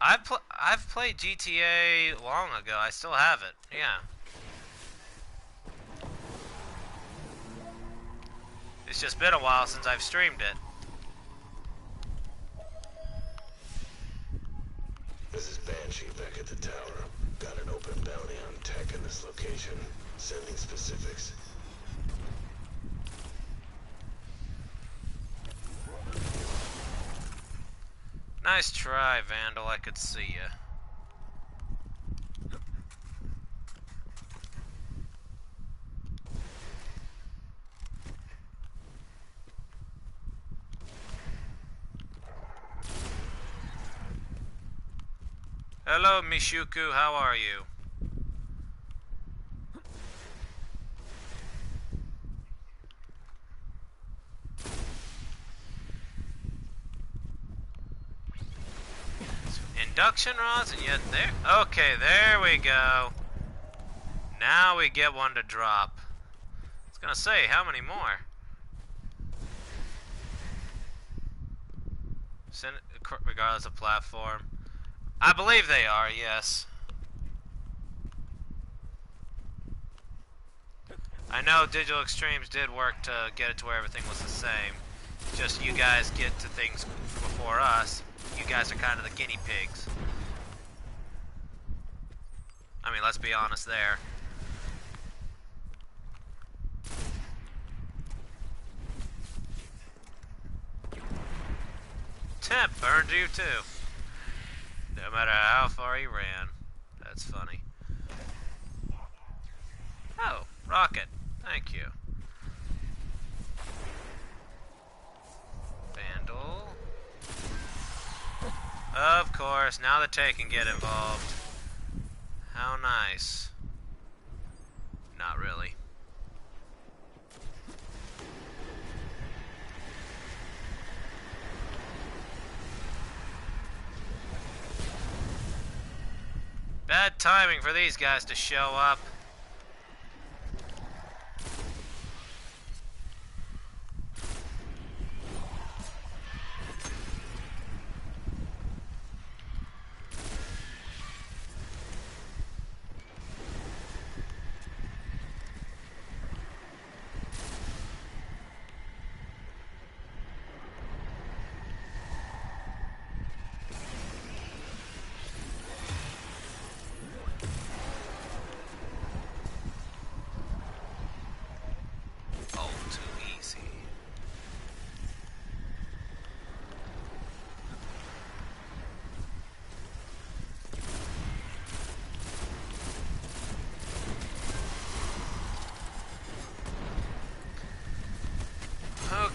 S1: I've played GTA long ago. I still have it. Yeah. It's just been a while since I've streamed it.
S14: This is Banshee back at the tower. Got an open bounty on tech in this location. Sending specifics.
S1: Nice try, Vandal. I could see you. Hello, Mishuku. How are you? Induction rods, and yet there. Okay, there we go. Now we get one to drop. I was gonna say, how many more? Regardless of platform. I believe they are, yes. I know Digital Extremes did work to get it to where everything was the same. Just you guys get to things before us. You guys are kind of the guinea pigs. I mean, let's be honest there. Temp burned you too. No matter how far he ran. That's funny. Oh, rocket. Thank you. Vandal. Of course, now the Tay can get involved. How nice. Not really. Bad timing for these guys to show up.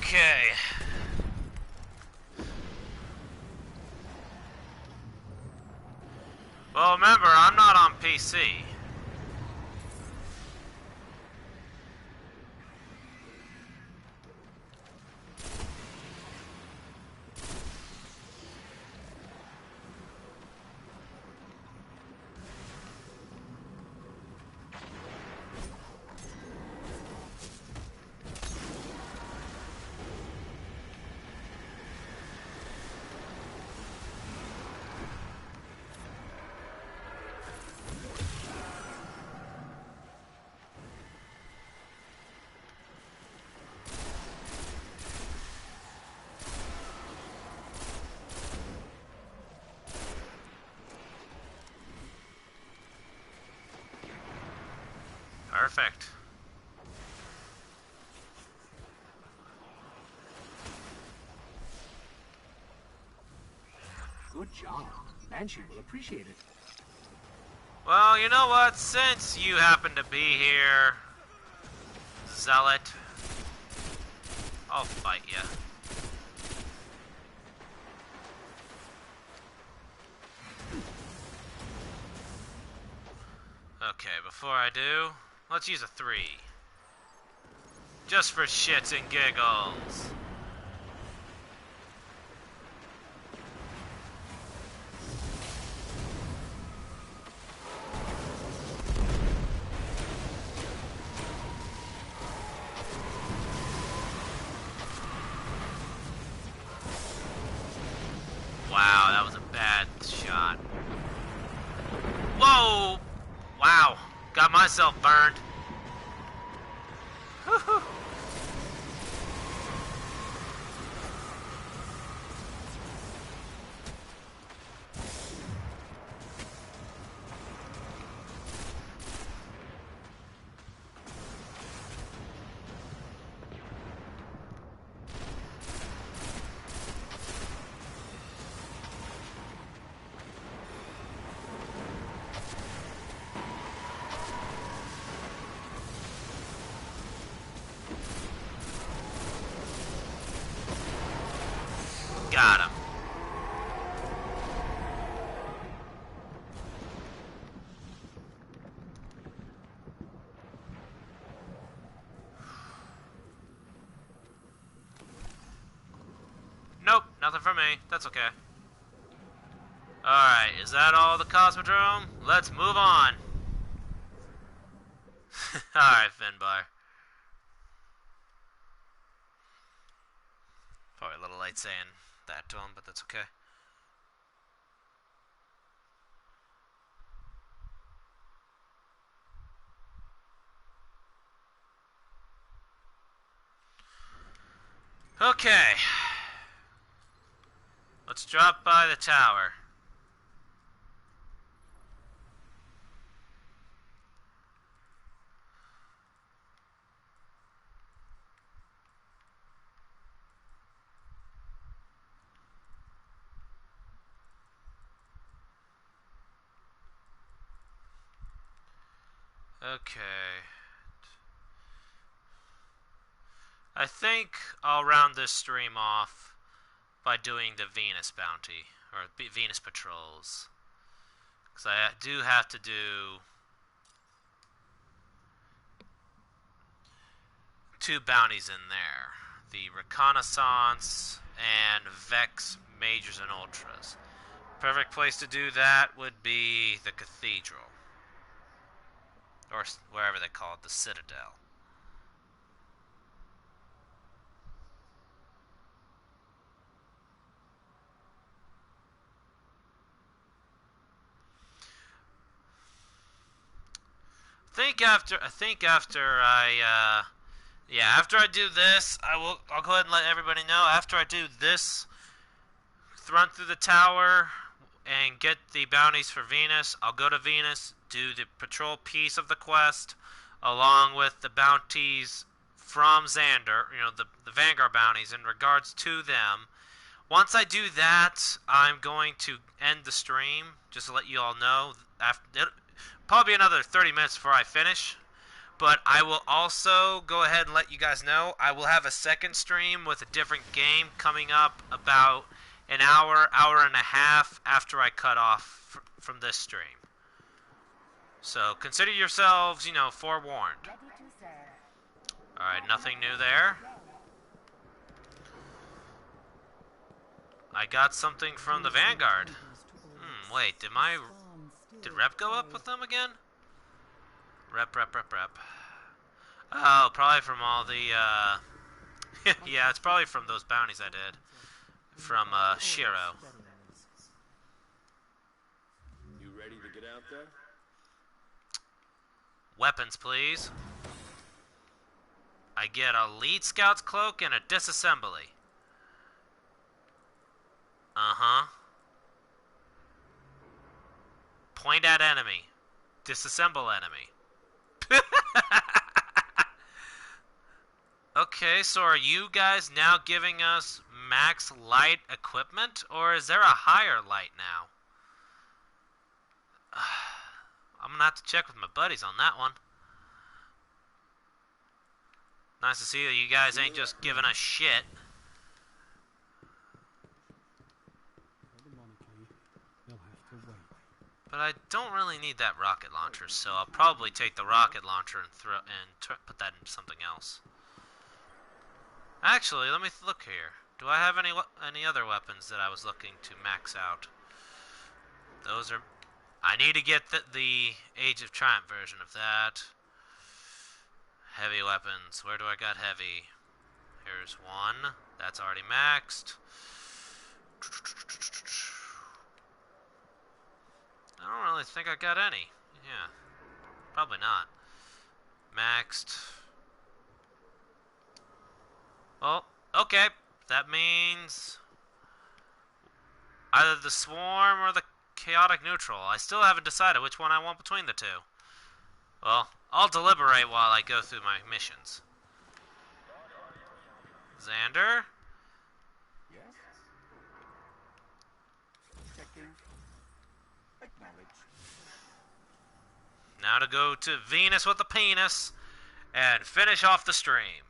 S1: Okay. Well, remember, I'm not on PC. Perfect.
S2: Good job. Banshee will appreciate it.
S1: Well, you know what? Since you happen to be here, Zealot, I'll fight you. Okay, before I do, let's use a 3. Just for shits and giggles. Wow, that was a bad shot. Whoa! Wow, got myself burned. Woo-hoo. Got him. Nope, nothing for me. That's okay. Alright, is that all the Cosmodrome? Let's move on. Alright, Finbar. Probably a little late saying that to him, but that's okay. Okay. Let's drop by the tower. Okay. I think I'll round this stream off by doing the Venus bounty, or Venus patrols. Because I do have to do 2 bounties in there. The Reconnaissance and Vex Majors and Ultras. Perfect place to do that would be the Cathedral. Or wherever they call it, the Citadel. I think after I do this, I'll go ahead and let everybody know. After I do this, run through the tower and get the bounties for Venus, I'll go to Venus, do the patrol piece of the quest, along with the bounties from Xander, the Vanguard bounties in regards to them. Once I do that, I'm going to end the stream, just to let you all know. Probably another 30 minutes before I finish. But I will also go ahead and let you guys know I will have a second stream with a different game coming up about an hour and a half after I cut off from this stream. So consider yourselves, forewarned. Alright, nothing new there. I got something from the Vanguard. Wait, did Rep go up with them again? Rep. Oh, probably from all the, yeah, it's probably from those bounties I did. From, Shiro.
S12: You ready to get out there?
S1: Weapons, please. I get a lead scout's cloak and a disassembly. Uh-huh. Point at enemy. Disassemble enemy. Okay, so are you guys now giving us max light equipment, or is there a higher light now? I'm gonna have to check with my buddies on that one. Nice to see that you guys ain't just giving us shit.
S6: They'll have to wait.
S1: But I don't really need that rocket launcher, so I'll probably take the rocket launcher and put that into something else. Actually, let me look here. Do I have any other weapons that I was looking to max out? Those are... I need to get the Age of Triumph version of that. Heavy weapons. Where do I got heavy? Here's one. That's already maxed. I don't really think I got any. Yeah. Probably not. Maxed. Well, okay. That means either the Swarm or the Chaotic Neutral. I still haven't decided which one I want between the two. Well, I'll deliberate while I go through my missions. Xander?
S9: Yes? Checking. Acknowledge.
S1: Now to go to Venus with the penis and finish off the stream.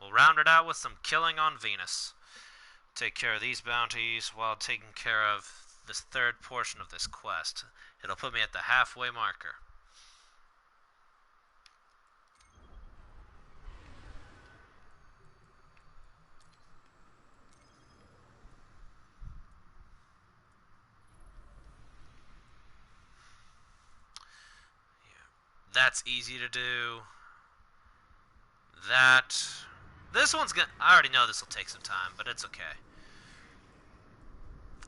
S1: We'll round it out with some killing on Venus. Take care of these bounties while taking care of this third portion of this quest. It'll put me at the halfway marker. That's easy to do. This one's gonna... I already know this will take some time, but it's okay.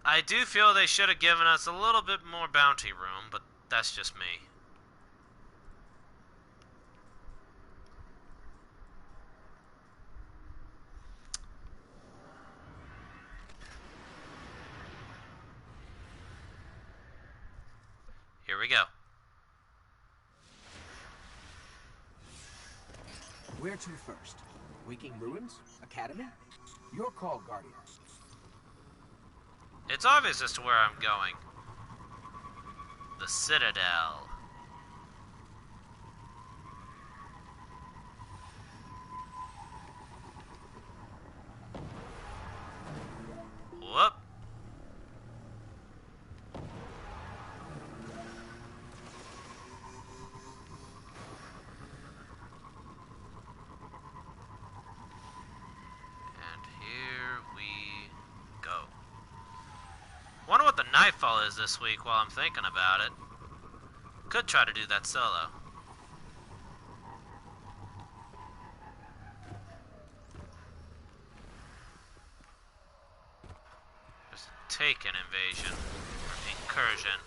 S1: I do feel they should have given us a little bit more bounty room, but that's just me. Here we go.
S2: Where to first? Waking Ruins? Academy? Your call, Guardian.
S1: It's obvious as to where I'm going. The Citadel. Whoop. Wonder what the nightfall is this week while I'm thinking about it. Could try to do that solo. Just take an invasion. Or incursion.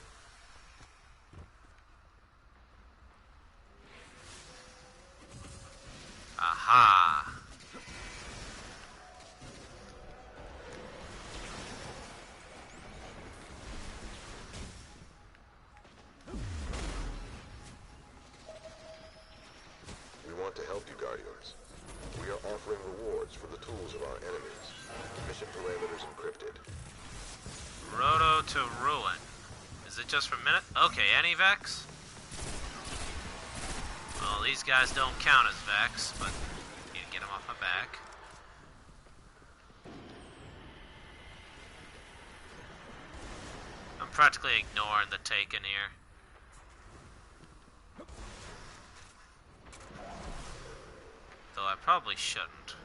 S1: Aha!
S14: To help you, Guardians. We are offering rewards for the tools of our enemies. Mission parameters encrypted.
S1: Roto to ruin. Is it just for a minute? Okay, any Vex? Well, these guys don't count as Vex, but need to get them off my back. I'm practically ignoring the Taken here. Though I probably shouldn't.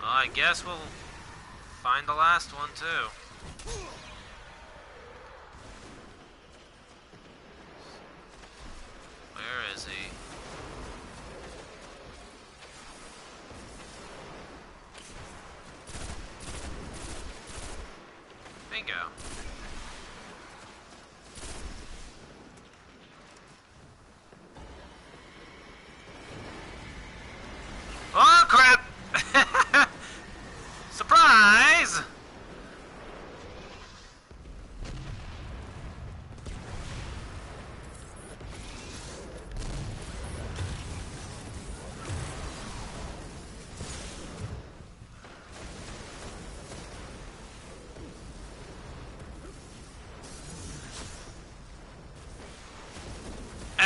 S1: I guess we'll find the last one too.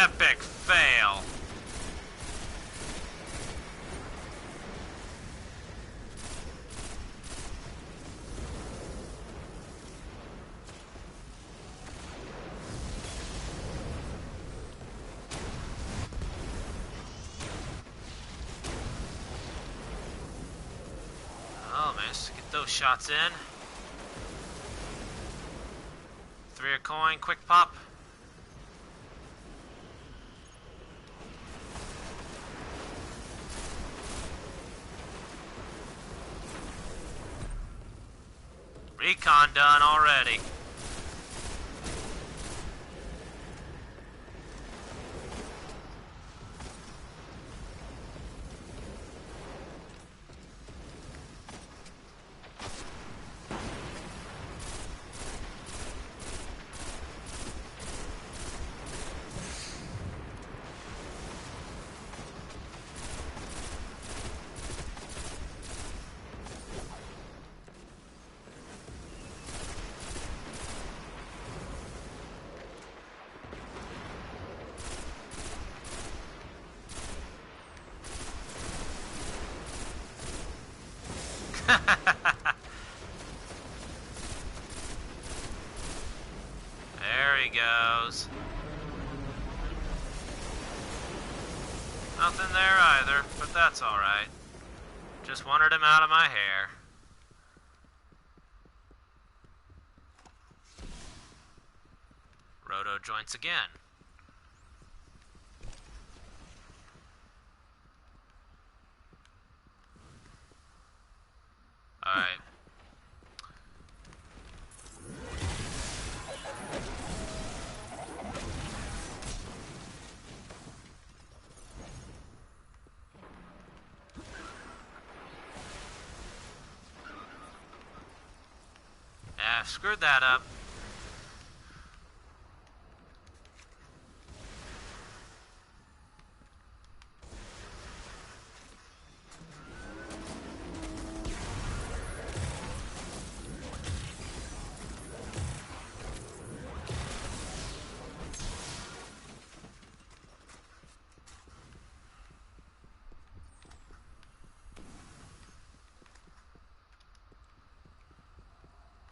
S1: Epic fail. Oh, managed to get those shots in. 3 a coin, quick pop. Recon done already. There he goes. Nothing there either, but that's alright. Just wanted him out of my hair. Roto joints again. Alright. Yeah, screwed that up.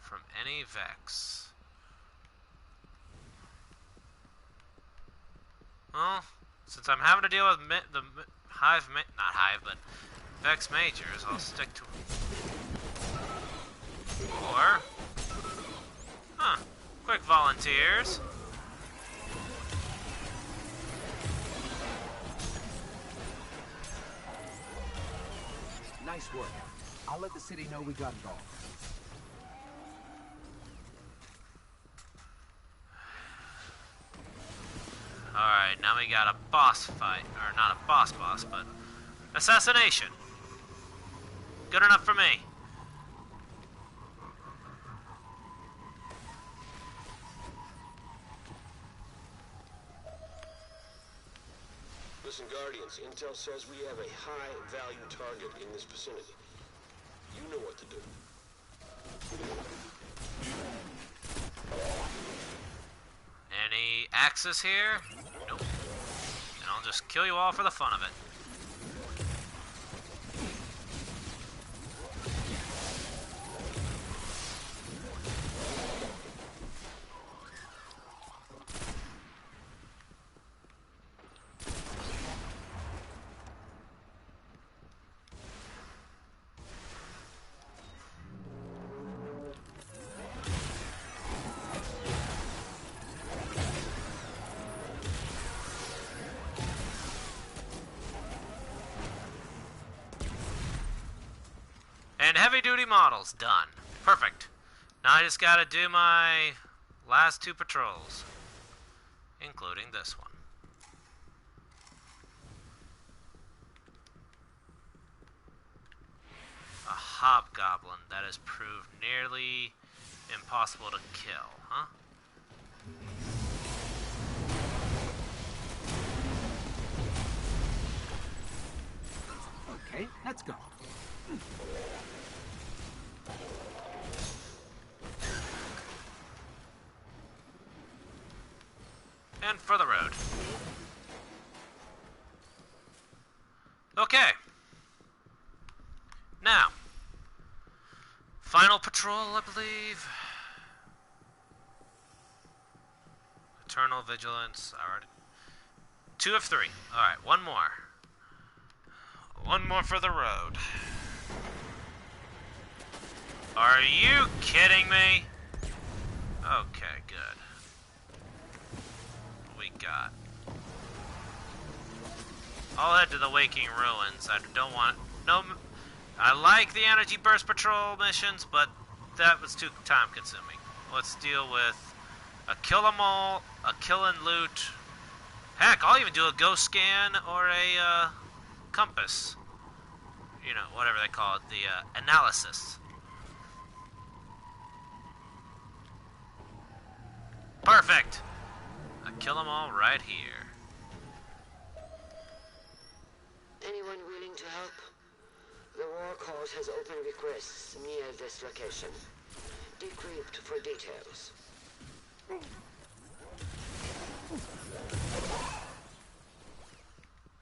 S1: From any Vex. Well, since I'm having to deal with the Hive, not Hive, but Vex Majors, I'll stick to... Or... Huh. Quick volunteers.
S2: Nice work. I'll let the city know we got it all.
S1: Alright, now we got a boss fight. Or not a boss, but assassination. Good enough for me.
S14: Listen, Guardians, Intel says we have a high-value target in this vicinity. You know what to do.
S1: Any axes here? Nope. And I'll just kill you all for the fun of it. And heavy-duty models, done. Perfect. Now I just gotta do my last 2 patrols, including this one. A hobgoblin that has proved nearly impossible to kill, huh?
S2: Okay, let's go.
S1: And for the road. Okay. Now, final patrol, I believe. Eternal Vigilance. Alright. 2 of 3. Alright, one more. One more for the road. Are you kidding me? Okay, good. What we got? I'll head to the Waking Ruins. I don't want... No... I like the Energy Burst Patrol missions, but that was too time-consuming. Let's deal with a kill 'em all, a kill and loot. Heck, I'll even do a ghost scan or a compass. You know, whatever they call it, the analysis. Perfect! I kill 'em all right here.
S15: Anyone willing to help? The War Court has open requests near this location. Decrypt for details.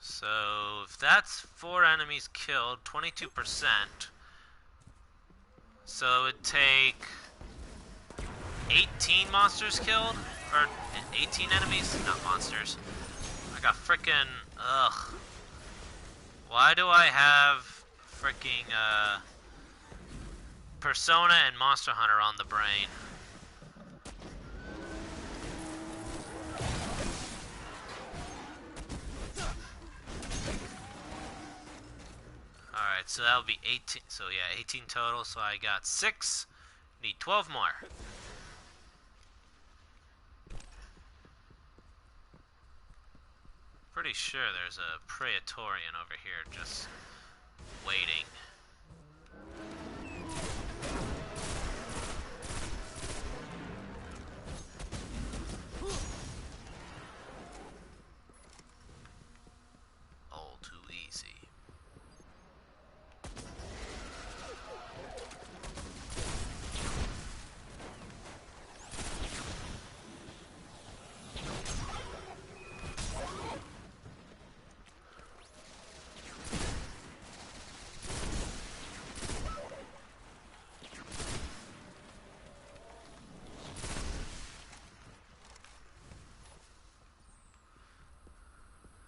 S1: So, if that's 4 enemies killed, 22%. So, it'd take 18 monsters killed? Or 18 enemies? Not monsters. I got frickin'... Ugh. Why do I have fricking, Persona and Monster Hunter on the brain? Alright, so that'll be 18. So yeah, 18 total. So I got 6. Need 12 more. Pretty sure there's a Praetorian over here just waiting. All too easy.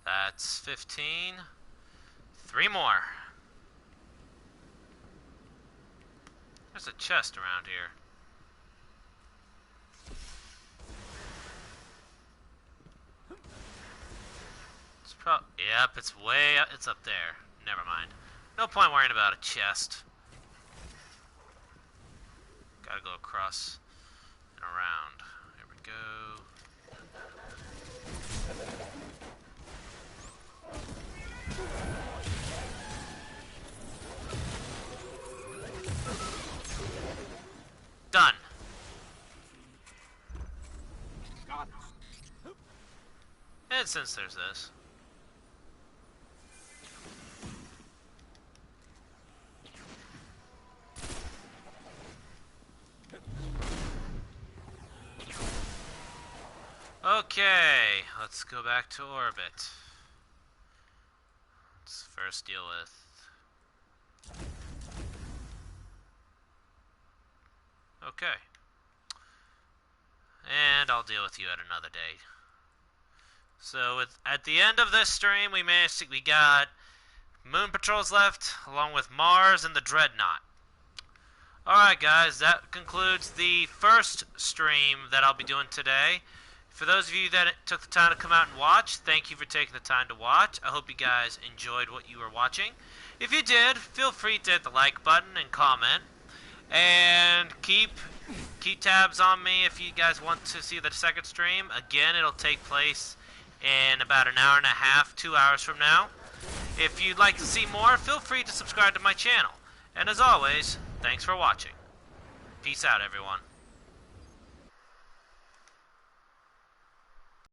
S1: That's 15. 3 more. There's a chest around here. It's yep, it's way up. It's up there. Never mind. No point worrying about a chest. Gotta go across and around. There we go. Done.
S2: Got it.
S1: And since there's this. Okay, let's go back to orbit. Let's first deal with... Okay. And I'll deal with you at another day. So at the end of this stream, we got Moon Patrols left, along with Mars and the Dreadnought. Alright guys, that concludes the first stream that I'll be doing today. For those of you that took the time to come out and watch, thank you for taking the time to watch. I hope you guys enjoyed what you were watching. If you did, feel free to hit the like button and comment. And keep tabs on me if you guys want to see the second stream. Again, it'll take place in about an hour and a half, 2 hours from now. If you'd like to see more, feel free to subscribe to my channel. And as always, thanks for watching. Peace out, everyone.